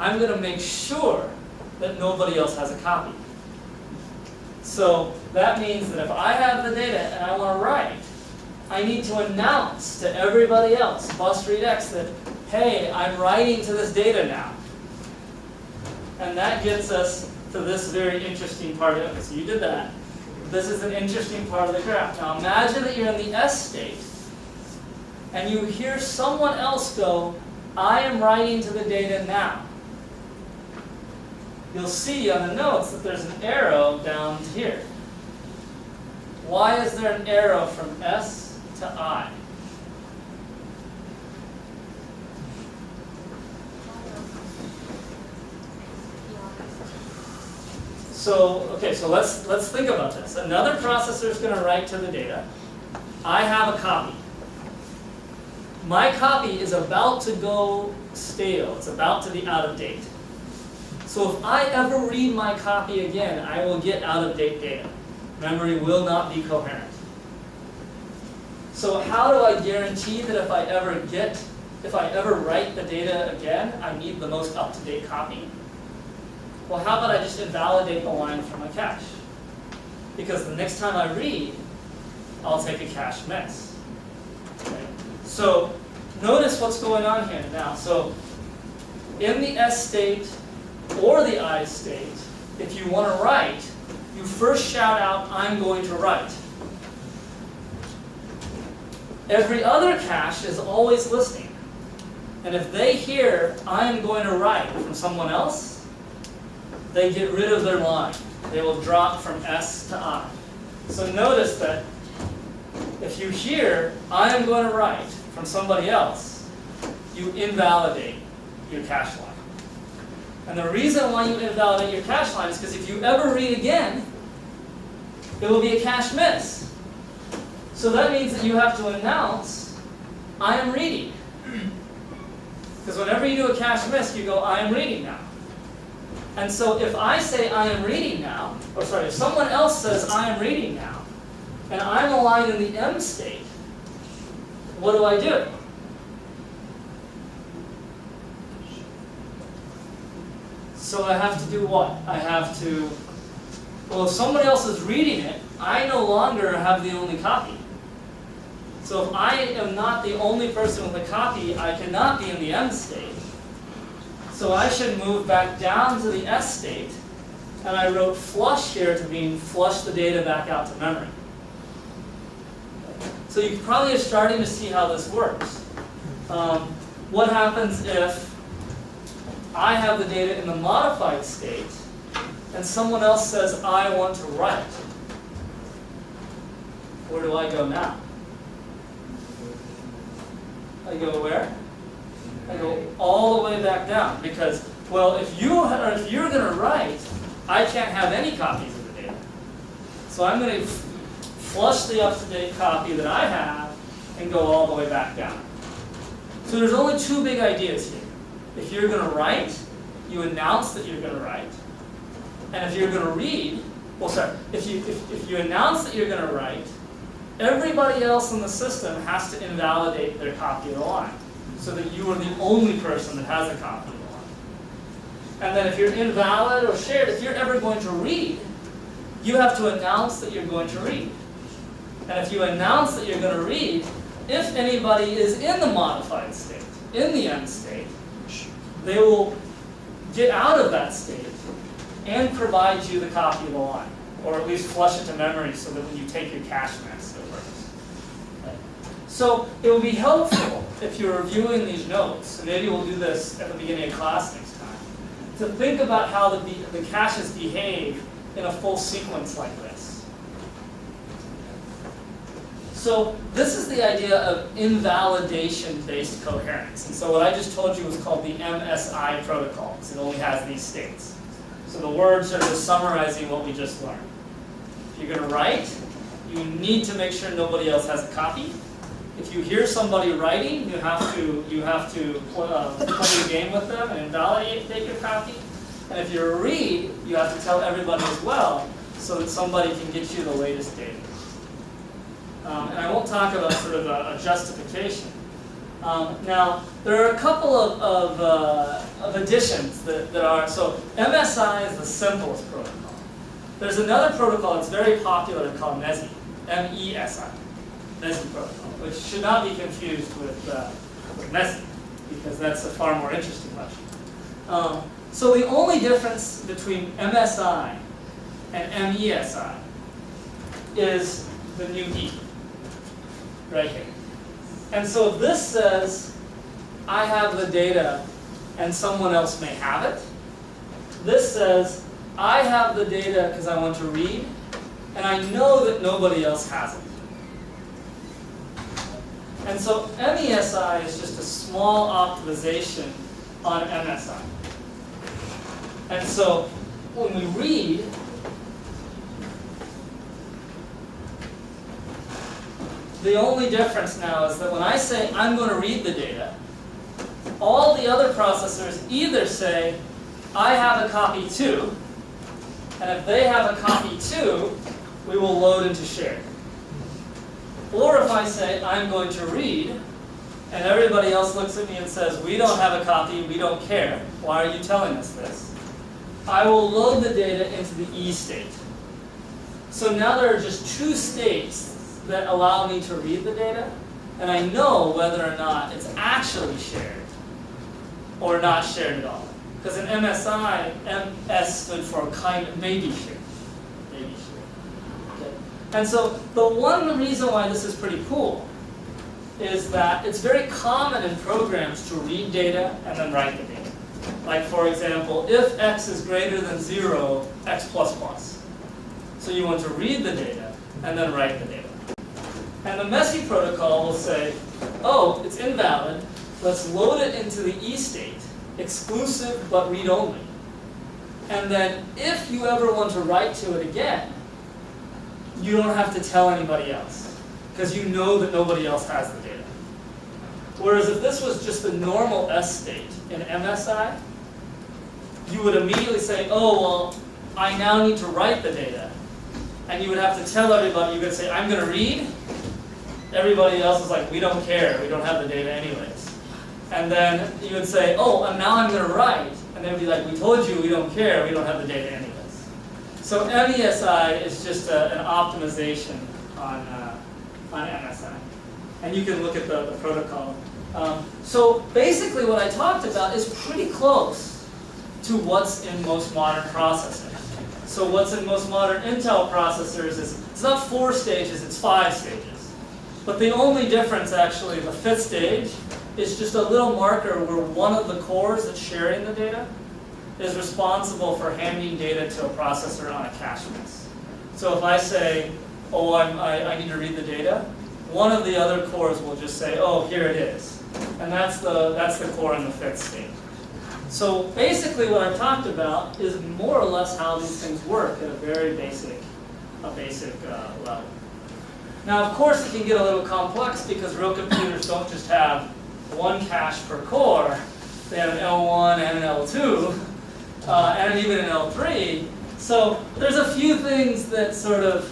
I'm going to make sure that nobody else has a copy. So that means that if I have the data and I want to write, I need to announce to everybody else, bus read X, that, hey, I'm writing to this data now. And that gets us to this very interesting part of it. So you did that. This is an interesting part of the graph. Now imagine that you're in the S state, and you hear someone else go, I am writing to the data now. You'll see on the notes that there's an arrow down to here. Why is there an arrow from S to I? So let's think about this. Another processor is going to write to the data. I have a copy. My copy is about to go stale. It's about to be out of date. So if I ever read my copy again, I will get out of date data. Memory will not be coherent. So how do I guarantee that if I ever write the data again, I need the most up-to-date copy? Well, how about I just invalidate the line from my cache? Because the next time I read, I'll take a cache miss. Okay? So notice what's going on here now. So in the S state or the I state, if you want to write, you first shout out, I'm going to write. Every other cache is always listening. And if they hear, I am going to write from someone else, they get rid of their line. They will drop from S to I. So notice that if you hear, I am going to write from somebody else, you invalidate your cache line. And the reason why you invalidate your cache line is because if you ever read again, it will be a cache miss. So that means that you have to announce, I am reading. Because whenever you do a cache miss, you go, I am reading now. And so if I say I am reading now, or sorry, if someone else says I am reading now, and I'm aligned in the M state, what do I do? So I have to do what? I have to, well, if someone else is reading it, I no longer have the only copy. So if I am not the only person with a copy, I cannot be in the M state. So I should move back down to the S state, and I wrote flush here to mean flush the data back out to memory. So you probably are starting to see how this works. What happens if I have the data in the modified state, and someone else says, I want to write? Where do I go now? I go where? I go all the way back down because, well, if you're going to write, I can't have any copies of the data. So I'm going to flush the up-to-date copy that I have and go all the way back down. So there's only two big ideas here. If you're going to write, you announce that you're going to write. And if you're going to read, well, sorry, if you announce that you're going to write, everybody else in the system has to invalidate their copy of the line so that you are the only person that has a copy of the line. And then if you're invalid or shared, if you're ever going to read, you have to announce that you're going to read. And if you announce that you're going to read, if anybody is in the modified state, in the M state, they will get out of that state and provide you the copy of the line, or at least flush it to memory so that when you take your cache miss, it works. Okay. So it will be helpful if you're reviewing these notes, and maybe we'll do this at the beginning of class next time, to think about how the caches behave in a full sequence like this. So this is the idea of invalidation-based coherence. And so what I just told you was called the MSI protocol, because it only has these states. So the words are just summarizing what we just learned. If you're going to write, you need to make sure nobody else has a copy. If you hear somebody writing, you have to play a game with them and invalidate your copy. And if you're a read, you have to tell everybody as well, so that somebody can get you the latest data. And I won't talk about sort of a justification. Now, there are a couple of additions that are, so MSI is the simplest protocol. There's another protocol that's very popular called MESI, M-E-S-I, MESI protocol, which should not be confused with MESI, because that's a far more interesting question. So the only difference between MSI and MESI is the new E, right here. And so this says, I have the data and someone else may have it. This says, I have the data because I want to read, and I know that nobody else has it. And so MESI is just a small optimization on MSI. And so when we read, the only difference now is that when I say I'm going to read the data, all the other processors either say, I have a copy too, and if they have a copy too, we will load into shared. Or if I say I'm going to read, and everybody else looks at me and says, we don't have a copy, we don't care, why are you telling us this? I will load the data into the E state. So now there are just two states that allow me to read the data, and I know whether or not it's actually shared or not shared at all. Because in MSI, MS stood for kind of maybe shared. Maybe shared. Okay. And so the one reason why this is pretty cool is that it's very common in programs to read data and then write the data. Like for example, if x is greater than 0, x plus plus. So you want to read the data and then write the data. And the MESI protocol will say, oh, it's invalid. Let's load it into the E state, exclusive but read-only. And then if you ever want to write to it again, you don't have to tell anybody else, because you know that nobody else has the data. Whereas if this was just the normal S state in MSI, you would immediately say, oh, well, I now need to write the data. And you would have to tell everybody, you would say, I'm going to read. Everybody else is like, we don't care, we don't have the data anyways. And then you would say, oh, and now I'm going to write. And they'd be like, we told you we don't care, we don't have the data anyways. So MESI is just an optimization on MSI. And you can look at the protocol. So basically what I talked about is pretty close to what's in most modern processors. So what's in most modern Intel processors is, it's not 4 stages, it's 5 stages. But the only difference actually, the 5th stage, is just a little marker where one of the cores that's sharing the data is responsible for handing data to a processor on a cache miss. So if I say, oh, I need to read the data, one of the other cores will just say, oh, here it is. And that's the core in the 5th stage. So basically what I've talked about is more or less how these things work at a very basic level. Now of course it can get a little complex because real computers don't just have one cache per core. They have an L1 and an L2, and even an L3. So there's a few things that sort of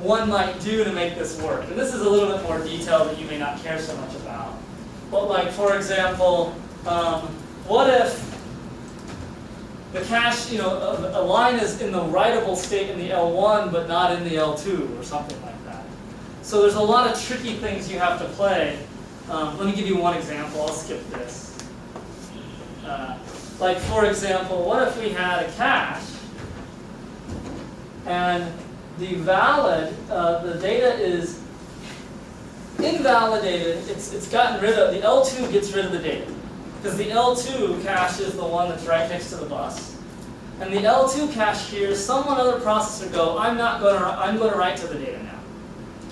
one might do to make this work. And this is a little bit more detail that you may not care so much about. But like for example, what if the cache, a line is in the writable state in the L1 but not in the L2 or something like that. So there's a lot of tricky things you have to play. Let me give you one example. I'll skip this. Like for example, what if we had a cache and the data is invalidated. It's gotten rid of, the L2 gets rid of the data. Because the L2 cache is the one that's right next to the bus. And the L2 cache here, some other processor go, I'm going to write to the data now.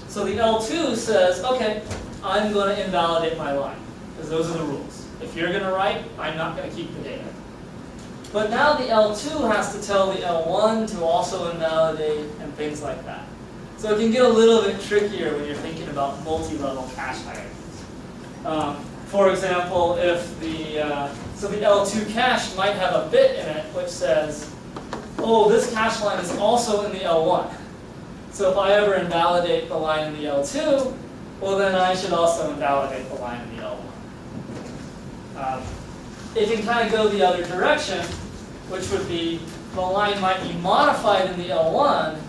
So the L2 says, okay, I'm going to invalidate my line. Because those are the rules. If you're going to write, I'm not going to keep the data. But now the L2 has to tell the L1 to also invalidate and things like that. So it can get a little bit trickier when you're thinking about multi-level cache hierarchies. For example, if the L2 cache might have a bit in it which says, oh, this cache line is also in the L1. So if I ever invalidate the line in the L2, well then I should also invalidate the line in the L1. It can kind of go the other direction, which would be the line might be modified in the L1,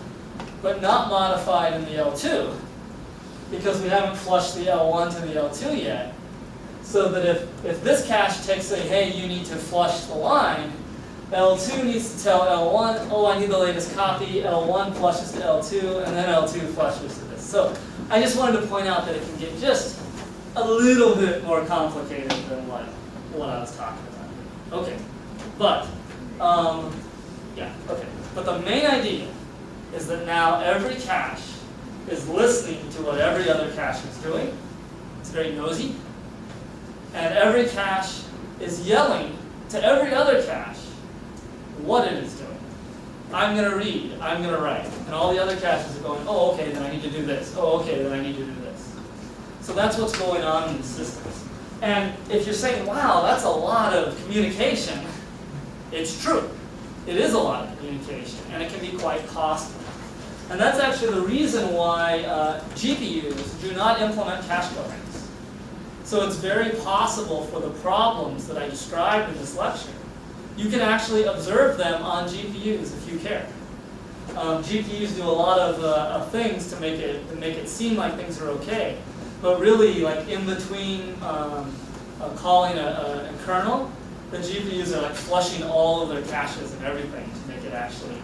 but not modified in the L2, because we haven't flushed the L1 to the L2 yet. So that if this cache takes say, hey, you need to flush the line, L2 needs to tell L1, oh, I need the latest copy, L1 flushes to L2, and then L2 flushes to this. So I just wanted to point out that it can get just a little bit more complicated than what I was talking about. Okay, but, But the main idea is that now every cache is listening to what every other cache is doing. It's very nosy. And every cache is yelling to every other cache what it is doing. I'm going to read, I'm going to write. And all the other caches are going, oh, okay, then I need to do this. Oh, okay, then I need to do this. So that's what's going on in the systems. And if you're saying, wow, that's a lot of communication, it's true. It is a lot of communication, and it can be quite costly. And that's actually the reason why GPUs do not implement cache coherence. So it's very possible for the problems that I described in this lecture, you can actually observe them on GPUs if you care. GPUs do a lot of things to make it seem like things are okay, but really, like in between calling a kernel, the GPUs are like flushing all of their caches and everything to make it actually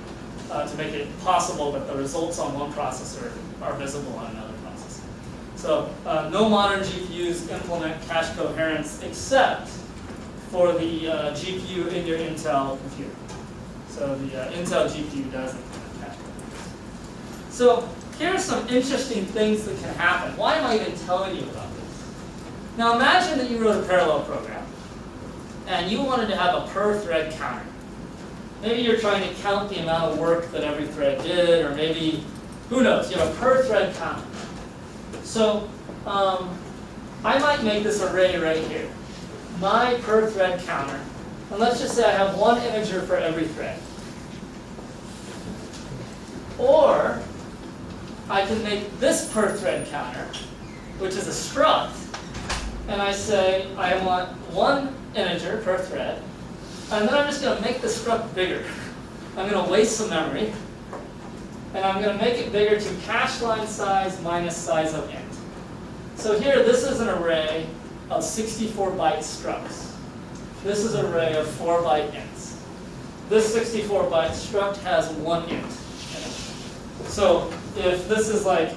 to make it possible that the results on one processor are visible on another processor. So no modern GPUs implement cache coherence except for the GPU in your Intel computer. So the Intel GPU does implement cache coherence. So here are some interesting things that can happen. Why am I even telling you about this? Now imagine that you wrote a parallel program and you wanted to have a per thread counter. Maybe you're trying to count the amount of work that every thread did, or maybe, who knows, you have a per thread counter. So I might make this array right here. My per thread counter, and let's just say I have one integer for every thread. Or I can make this per thread counter, which is a struct, and I say I want one integer per thread, and then I'm just going to make the struct bigger. I'm going to waste some memory, and I'm going to make it bigger to cache line size minus size of int. So here, this is an array of 64-byte structs. This is an array of 4-byte ints. This 64-byte struct has one int in it. So if this is like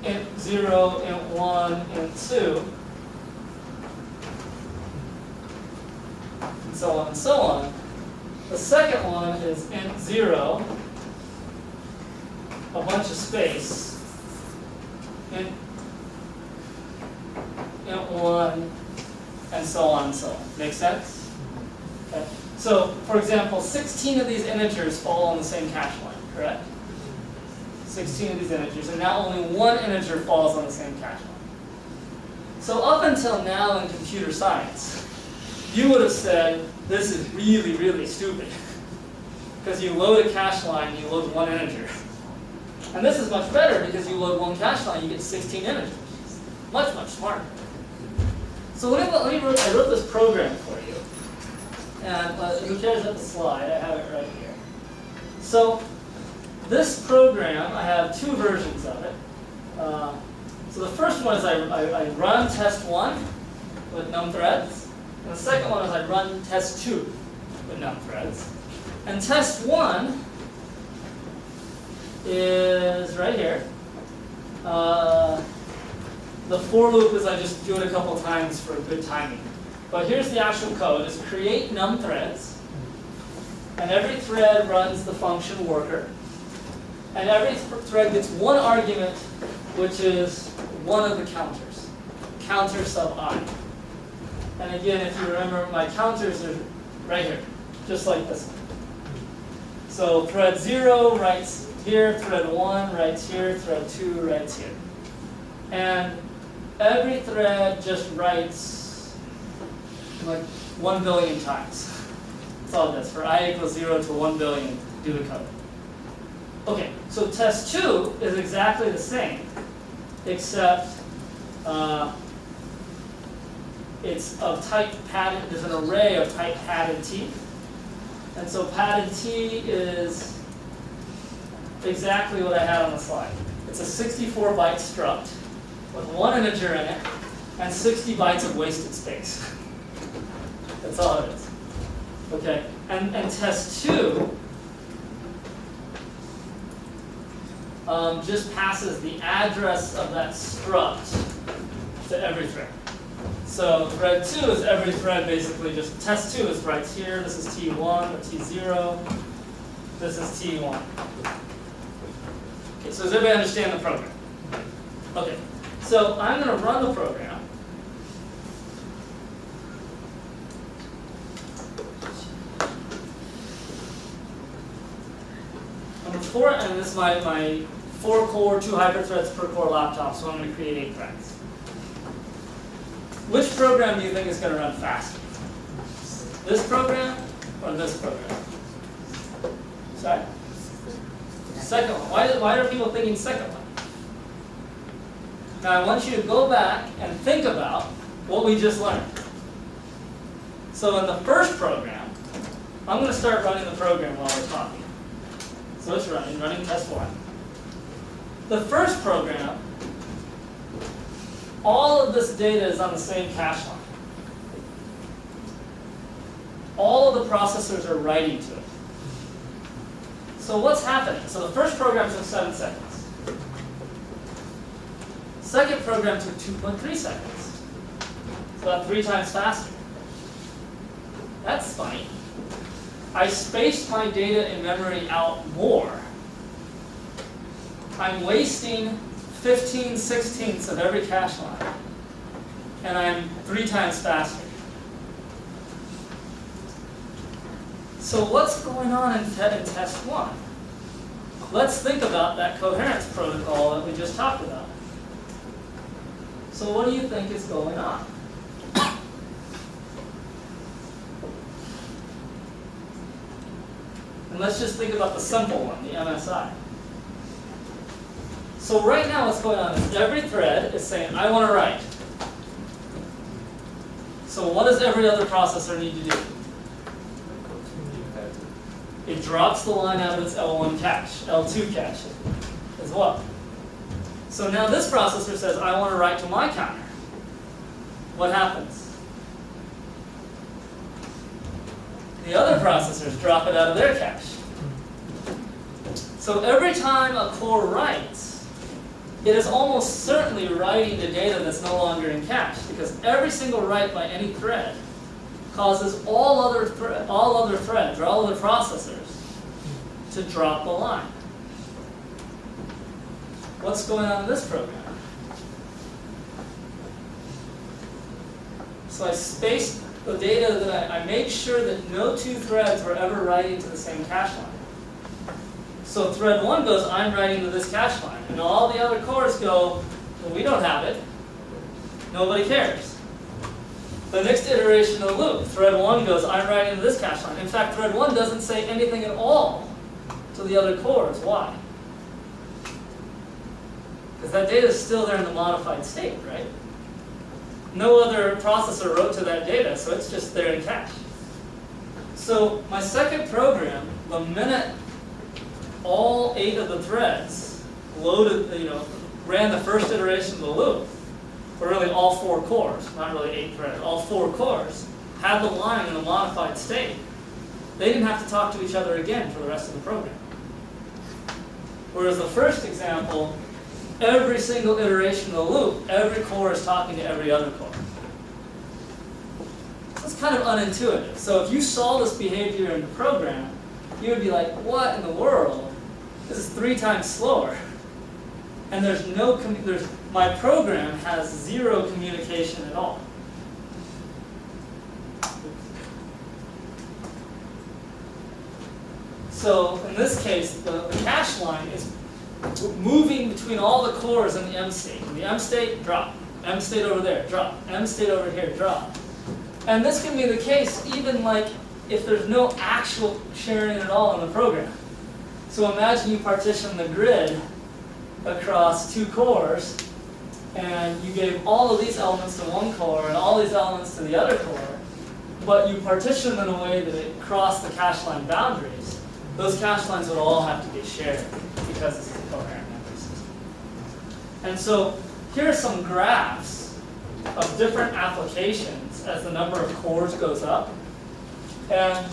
int 0, int 1, int 2, and so on and so on, the second one is int 0, a bunch of space, int 1, and so on and so on. Make sense? Okay. So, for example, 16 of these integers fall on the same cache line, correct? 16 of these integers, and now only one integer falls on the same cache line. So up until now in computer science, you would have said, this is really, really stupid. Because you load a cache line, you load one integer. And this is much better because you load one cache line, you get 16 integers. Much, much smarter. So I wrote this program for you. And who cares about the slide? I have it right here. So this program, I have two versions of it. So the first one is I run test 1 with num threads. And the second one is I run test 2 with num threads. And test 1 is right here. The for loop is I just do it a couple times for good timing. But here's the actual code. It's create num threads. And every thread runs the function worker. And every thread gets one argument, which is one of the counters. Counter sub I. And again, if you remember, my counters are right here, just like this one. So thread 0 writes here, thread 1 writes here, thread 2 writes here. And every thread just writes like 1 billion times. That's all it does. For I equals 0 to 1 billion, do the code. Okay, so test 2 is exactly the same, except it's of type padded, there's an array of type padded T. And so padded T is exactly what I had on the slide. It's a 64-byte struct with one integer in it and 60 bytes of wasted space. That's all it is. Okay, and test 2 just passes the address of that struct to every thread. So thread 2 is every thread basically just, test 2 is right here, this is T1 or T0, this is T1. Okay, so does everybody understand the program? Okay, so I'm going to run the program. And this is my 4-core, 2 hyperthreads per core laptop, so I'm going to create 8 threads. Which program do you think is going to run faster? This program or this program? Sorry? Second one. Why are people thinking second one? Now I want you to go back and think about what we just learned. So in the first program, I'm going to start running the program while we're talking. So it's running test 1. The first program, all of this data is on the same cache line. All of the processors are writing to it. So what's happening? So the first program took 7 seconds. Second program took 2.3 seconds. It's about 3 times faster. That's funny. I spaced my data in memory out more. I'm wasting 15/16 of every cache line. And I'm 3 times faster. So what's going on in test 1? Let's think about that coherence protocol that we just talked about. So what do you think is going on? And let's just think about the simple one, the MSI. So right now what's going on is every thread is saying, I want to write. So what does every other processor need to do? It drops the line out of its L1 cache, L2 cache as well. So now this processor says, I want to write to my counter. What happens? The other processors drop it out of their cache. So every time a core writes, it is almost certainly writing the data that's no longer in cache, because every single write by any thread causes all other threads or all other processors to drop the line. What's going on in this program? So I spaced the data that I made sure that no 2 threads were ever writing to the same cache line. So thread 1 goes, I'm writing to this cache line. And all the other cores go, well, we don't have it. Nobody cares. The next iteration of the loop, thread 1 goes, I'm writing to this cache line. In fact, thread 1 doesn't say anything at all to the other cores. Why? Because that data is still there in the modified state, right? No other processor wrote to that data, so it's just there in cache. So my second program, the minute all 8 of the threads loaded, ran the first iteration of the loop, or really all 4 cores, not really 8 threads, all 4 cores, had the line in a modified state, they didn't have to talk to each other again for the rest of the program. Whereas the first example, every single iteration of the loop, every core is talking to every other core. So it's kind of unintuitive. So if you saw this behavior in the program, you would be like, what in the world? This is 3 times slower. And my program has 0 communication at all. So in this case, the cache line is moving between all the cores in the M state. In the M state, drop. M state over there, drop. M state over here, drop. And this can be the case even like if there's no actual sharing at all in the program. So imagine you partition the grid across 2 cores, and you gave all of these elements to one core and all these elements to the other core, but you partition them in a way that it crossed the cache line boundaries. Those cache lines would all have to get shared because this is a coherent memory system. And so here are some graphs of different applications as the number of cores goes up. And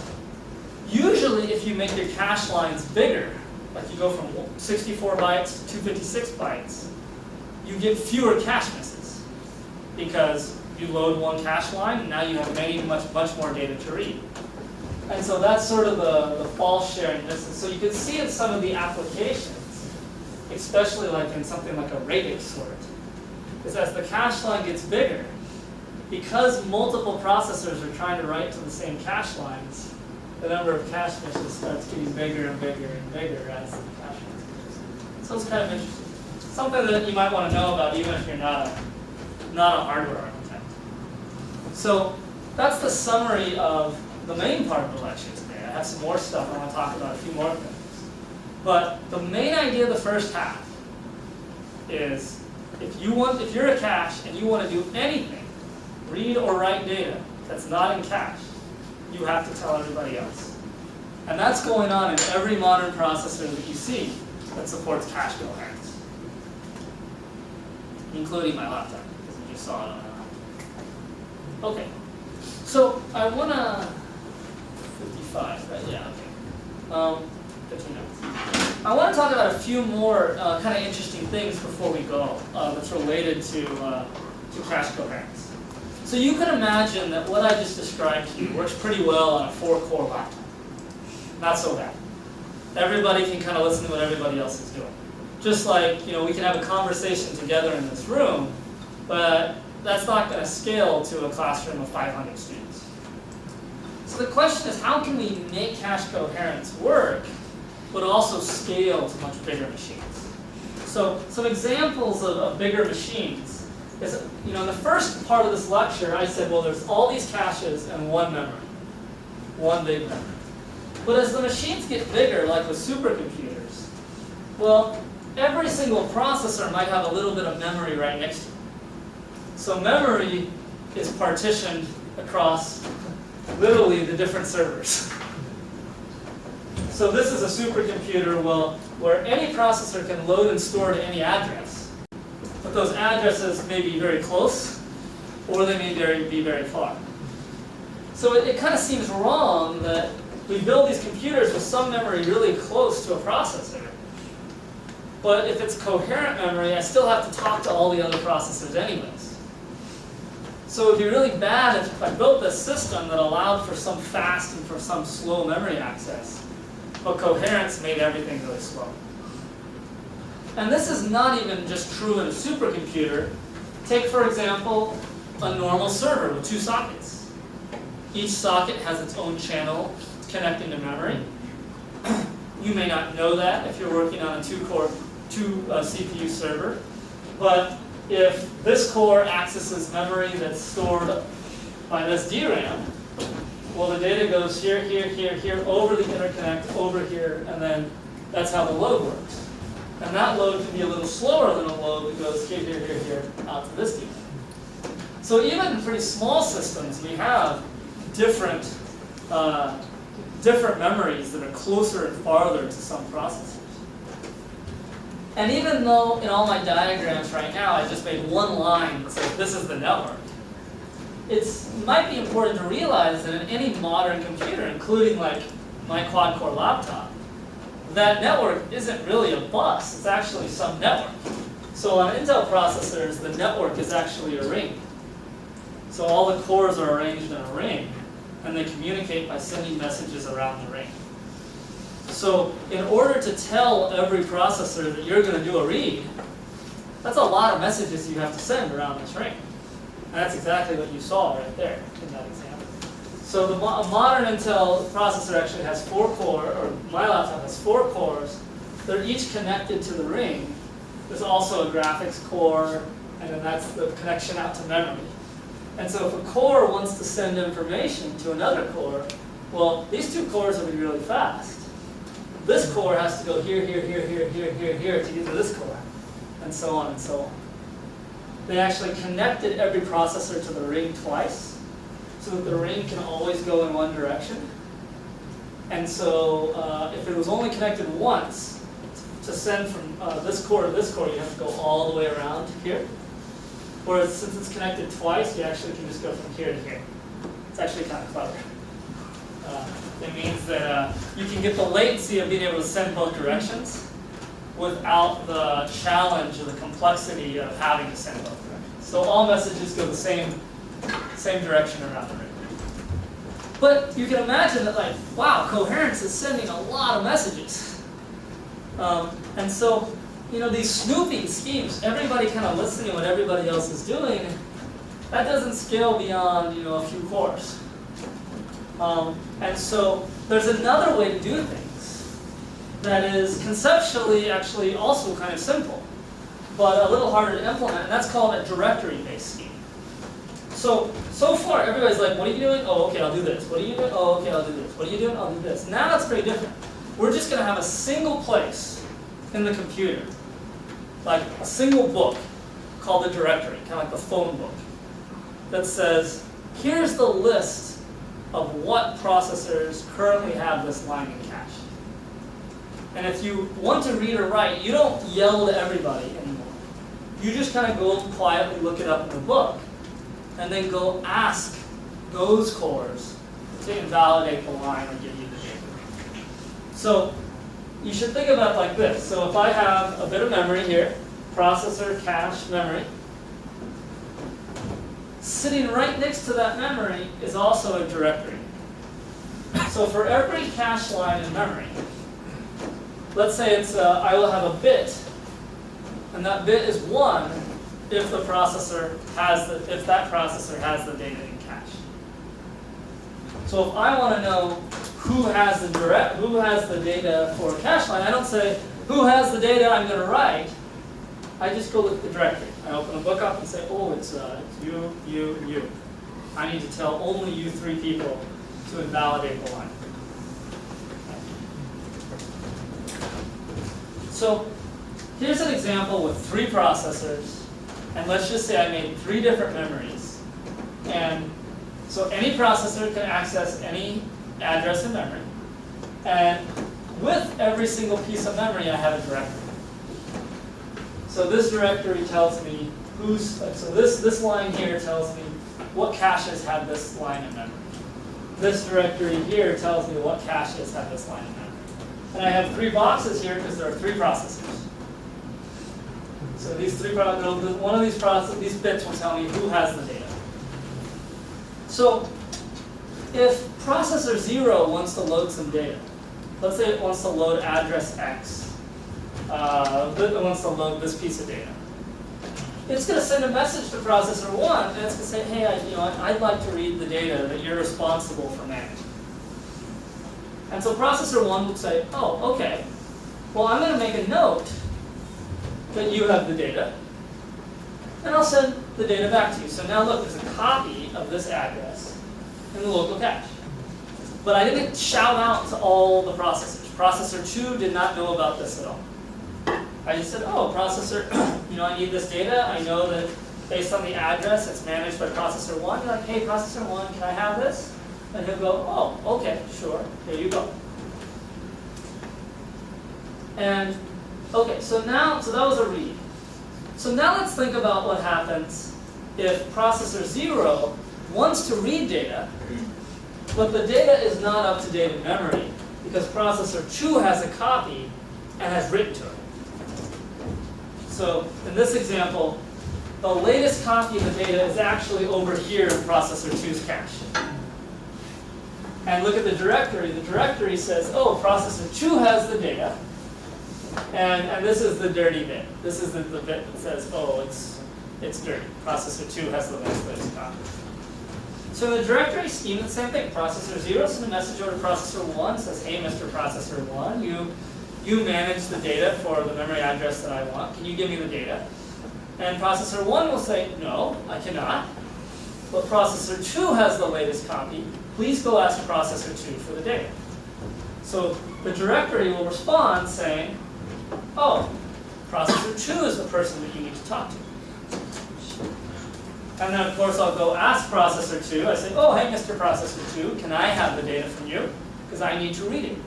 usually if you make your cache lines bigger, like you go from 64 bytes to 256 bytes, you get fewer cache misses because you load one cache line and now you have much more data to read. And so that's sort of the false sharing distance. So you can see in some of the applications, especially like in something like a radix sort, is as the cache line gets bigger, because multiple processors are trying to write to the same cache lines, the number of cache misses starts getting bigger and bigger and bigger as the cache lines goes. So it's kind of interesting. Something that you might want to know about even if you're not a hardware architect. So that's the summary of the main part of the lecture today. I have some more stuff I want to talk about, a few more things. But the main idea of the first half is if you're a cache and you want to do anything, read or write data that's not in cache, you have to tell everybody else. And that's going on in every modern processor that you see that supports cache coherence, including my laptop, because you just saw it on my laptop. Okay, so I want to, 55, right? Yeah, okay. 15 minutes. I want to talk about a few more kind of interesting things before we go that's related to cache coherence. So you can imagine that what I just described to you works pretty well on a 4-core laptop. Not so bad. Everybody can kind of listen to what everybody else is doing. Just like, we can have a conversation together in this room, but that's not going to scale to a classroom of 500 students. So the question is, how can we make cache coherence work, but also scale to much bigger machines? So some examples of bigger machines is, in the first part of this lecture, I said, well, there's all these caches and one memory, one big memory. But as the machines get bigger, like with supercomputers, well, every single processor might have a little bit of memory right next to it. So memory is partitioned across literally the different servers. So this is a supercomputer, where any processor can load and store to any address. But those addresses may be very close, or they may be very far. So it kind of seems wrong that we build these computers with some memory really close to a processor. But if it's coherent memory, I still have to talk to all the other processors anyways. So it would be really bad if I built this system that allowed for some fast and for some slow memory access, but coherence made everything really slow. And this is not even just true in a supercomputer. Take, for example, a normal server with 2 sockets. Each socket has its own channel connecting to memory. You may not know that if you're working on a 2-core, 2 CPU server. But if this core accesses memory that's stored by this DRAM, well, the data goes here, here, here, here, over the interconnect, over here, and then that's how the load works. And that load can be a little slower than a load that goes here, here, here, here, out to this DRAM. So even in pretty small systems, we have different memories that are closer and farther to some processors. And even though in all my diagrams right now I just made one line that says this is the network, it might be important to realize that in any modern computer, including like my quad-core laptop, that network isn't really a bus, it's actually some network. So on Intel processors, the network is actually a ring. So all the cores are arranged in a ring, and they communicate by sending messages around the ring. So in order to tell every processor that you're going to do a read, that's a lot of messages you have to send around this ring. And that's exactly what you saw right there in that example. So a modern Intel processor actually has 4 cores, or my laptop has 4 cores. They're each connected to the ring. There's also a graphics core, and then that's the connection out to memory. And so if a core wants to send information to another core, well, these 2 cores will be really fast. This core has to go here, here, here, here, here, here, here to get to this core, and so on and so on. They actually connected every processor to the ring twice, so that the ring can always go in one direction. And so if it was only connected once, to send from this core to this core, you have to go all the way around here. Whereas since it's connected twice, you actually can just go from here to here. It's actually kind of clever. It means that you can get the latency of being able to send both directions without the challenge or the complexity of having to send both directions. So all messages go the same direction around the ring. But you can imagine that, like, wow, coherence is sending a lot of messages. And so, these snooping schemes, everybody kind of listening to what everybody else is doing, that doesn't scale beyond, a few cores. And so there's another way to do things that is conceptually actually also kind of simple, but a little harder to implement, and that's called a directory-based scheme. So far, everybody's like, what are you doing? Oh, okay, I'll do this. What are you doing? Oh, okay, I'll do this. What are you doing? I'll do this. Now it's very different. we're just going to have a single place in the computer, like a single book called the directory, kind of like the phone book, that says, here's the list of what processors currently have this line in cache. And if you want to read or write, you don't yell to everybody anymore. You just kind of go quietly look it up in the book, and then go ask those cores to invalidate the line or give you the data. So you should think about it like this. So if I have a bit of memory here, processor, cache, memory, sitting right next to that memory is also a directory. So for every cache line in memory, let's say it's I will have a bit, and that bit is 1 if the processor has if that processor has the data in cache. So if I want to know who has the data for a cache line, I don't say who has the data I'm going to write. I just go look at the directory. I open a book up and say, oh, it's you, you, you. I need to tell only you 3 people to invalidate the line. So here's an example with 3 processors, and let's just say I made 3 different memories. And so any processor can access any address in memory. And with every single piece of memory, I have a directory. So this directory tells me so this line here tells me what caches have this line in memory. This directory here tells me what caches have this line in memory. And I have 3 boxes here because there are 3 processors. So these 3 one of these bits will tell me who has the data. So if processor 0 wants to load some data, let's say it wants to load address X, it wants to load this piece of data. It's going to send a message to processor 1, and it's going to say, hey, I'd like to read the data that you're responsible for managing. And so processor 1 would say, oh, okay, well, I'm going to make a note that you have the data, and I'll send the data back to you. So now look, there's a copy of this address in the local cache. But I didn't shout out to all the processors. Processor 2 did not know about this at all. I just said, oh, processor, I need this data. I know that based on the address, it's managed by processor 1. You're like, hey, processor 1, can I have this? And he'll go, oh, okay, sure, here you go. And, okay, so that was a read. So now let's think about what happens if processor 0 wants to read data, but the data is not up to date in memory because processor 2 has a copy and has written to it. So in this example, the latest copy of the data is actually over here in processor 2's cache. And look at the directory. The directory says, oh, processor 2 has the data. And this is the dirty bit. This is the bit that says, oh, it's dirty. Processor 2 has the latest copy. So in the directory scheme, the same thing. Processor 0 sends a message over to processor 1, says, hey, Mr. Processor 1, you manage the data for the memory address that I want. Can you give me the data? And processor 1 will say, no, I cannot. But processor 2 has the latest copy. Please go ask processor 2 for the data. So the directory will respond saying, oh, processor 2 is the person that you need to talk to. And then, of course, I'll go ask processor 2. I say, oh, hey, Mr. Processor 2, can I have the data from you? Because I need to read it.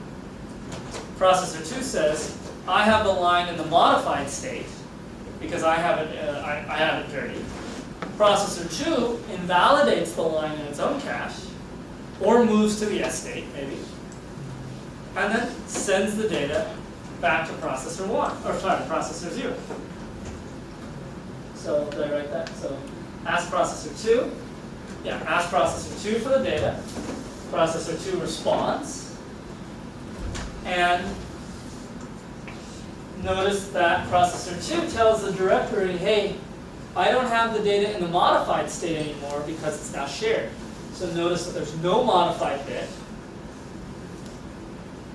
Processor 2 says, I have the line in the modified state because I have it dirty. Processor 2 invalidates the line in its own cache, or moves to the S state, maybe, and then sends the data back to processor 1, or sorry, processor 0. So did I write that? So ask processor 2. Yeah, ask processor 2 for the data. Processor 2 responds. And notice that processor 2 tells the directory, hey, I don't have the data in the modified state anymore because it's now shared. So notice that there's no modified bit.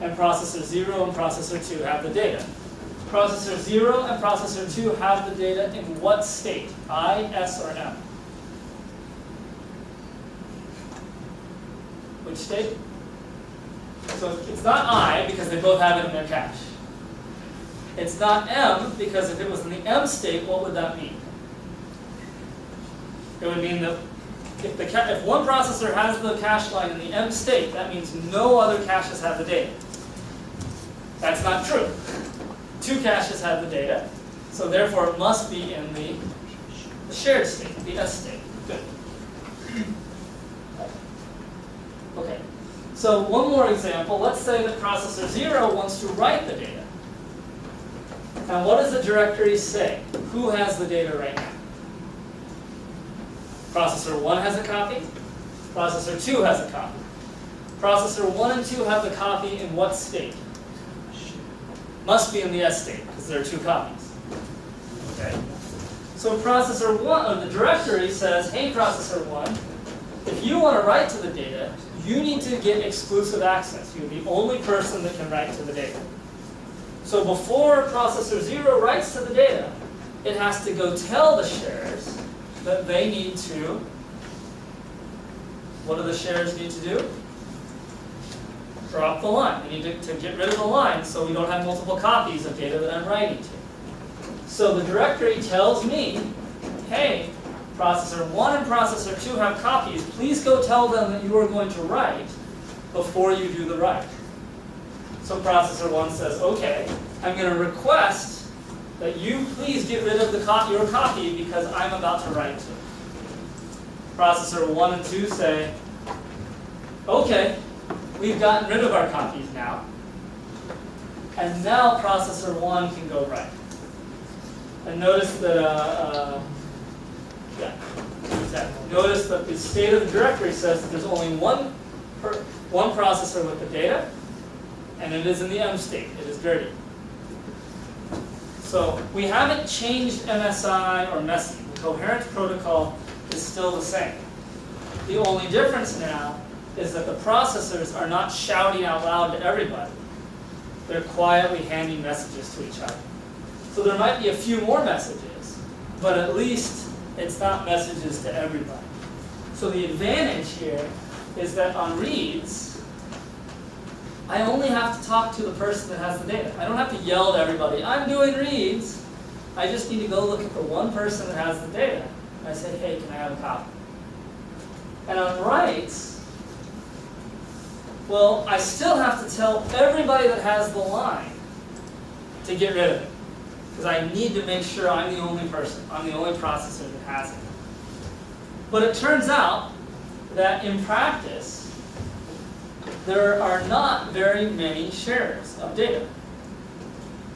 And processor 0 and processor 2 have the data. Processor 0 and processor 2 have the data in what state? I, S, or M? Which state? So So it's not I, because they both have it in their cache. It's not M, because if it was in the M state, what would that mean? It would mean that if one processor has the cache line in the M state, that means no other caches have the data. That's not true. 2 caches have the data, so therefore it must be in the shared state, the S state. Good. Okay. So one more example. Let's say that processor 0 wants to write the data. And what does the directory say? Who has the data right now? Processor 1 has a copy. Processor 2 has a copy. Processor 1 and 2 have the copy in what state? Must be in the S state, because there are 2 copies. Okay. So processor 1, or the directory says, hey processor 1, if you want to write to the data, you need to get exclusive access. You're the only person that can write to the data. So before processor 0 writes to the data, it has to go tell the sharers that they need to, what do the sharers need to do? Drop the line. They need to get rid of the line so we don't have multiple copies of data that I'm writing to. So the directory tells me, hey, processor 1 and processor 2 have copies. Please go tell them that you are going to write before you do the write. So processor 1 says, okay, I'm going to request that you please get rid of your copy because I'm about to write to it. Processor 1 and 2 say, okay, we've gotten rid of our copies now. And now processor 1 can go write. And notice that, notice that the state of the directory says that there's only one processor with the data, and it is in the M state. It is dirty. So we haven't changed MSI or MESI. The coherence protocol is still the same. The only difference now is that the processors are not shouting out loud to everybody. They're quietly handing messages to each other. So there might be a few more messages, but at least it's not messages to everybody. So the advantage here is that on reads, I only have to talk to the person that has the data. I don't have to yell to everybody, I'm doing reads. I just need to go look at the one person that has the data. And I say, hey, can I have a copy? And on writes, well, I still have to tell everybody that has the line to get rid of it. Because I need to make sure I'm the only person, I'm the only processor that has it. But it turns out that in practice, there are not very many sharers of data.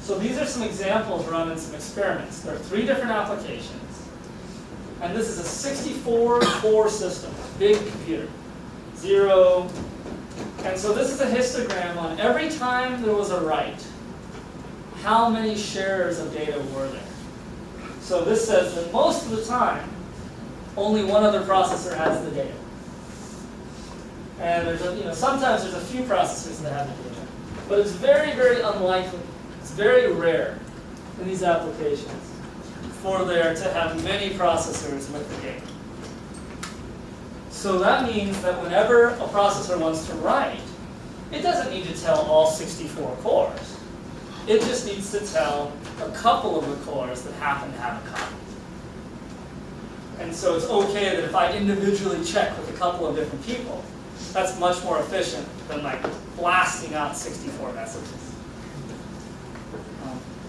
So these are some examples run in some experiments. There are 3 different applications. And this is a 64-core system, big computer. 0. And so this is a histogram on every time there was a write, how many sharers of data were there. So this says that most of the time, only one other processor has the data. And there's sometimes there's a few processors that have the data. But it's very, very unlikely. It's very rare in these applications for there to have many processors with the data. So that means that whenever a processor wants to write, it doesn't need to tell all 64 cores. It just needs to tell a couple of the cores that happen to have a copy. And so it's okay that if I individually check with a couple of different people, that's much more efficient than like blasting out 64 messages.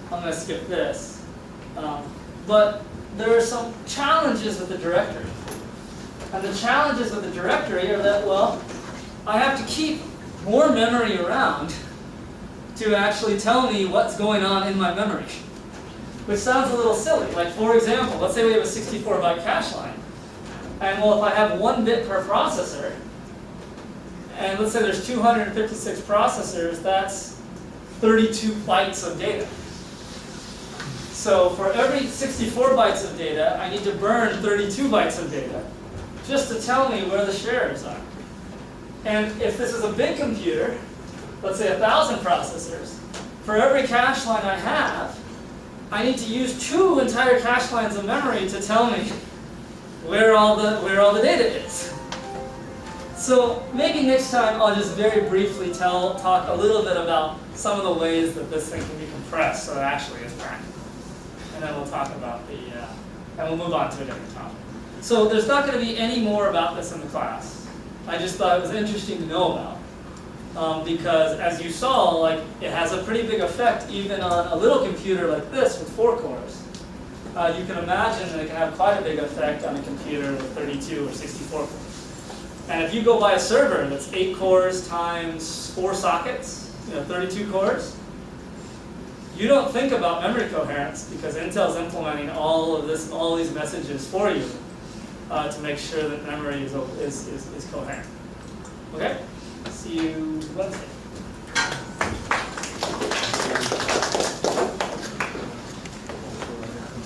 I'm going to skip this. But there are some challenges with the directory. And the challenges with the directory are that, well, I have to keep more memory around to actually tell me what's going on in my memory. Which sounds a little silly. Like, for example, let's say we have a 64-byte cache line. And well, if I have 1 bit per processor, and let's say there's 256 processors, that's 32 bytes of data. So for every 64 bytes of data, I need to burn 32 bytes of data just to tell me where the sharers are. And if this is a big computer, let's say 1,000 processors, for every cache line I have, I need to use 2 entire cache lines of memory to tell me where all the data is. So maybe next time I'll just very briefly talk a little bit about some of the ways that this thing can be compressed so it actually is practical. And then we'll talk about and we'll move on to a different topic. So there's not going to be any more about this in the class. I just thought it was interesting to know about. Because as you saw, like, it has a pretty big effect even on a little computer like this with 4 cores. You can imagine that it can have quite a big effect on a computer with 32 or 64 cores. And if you go buy a server that's 8 cores times 4 sockets, 32 cores, you don't think about memory coherence because Intel's implementing all these messages for you to make sure that memory is coherent. Okay? See you Wednesday.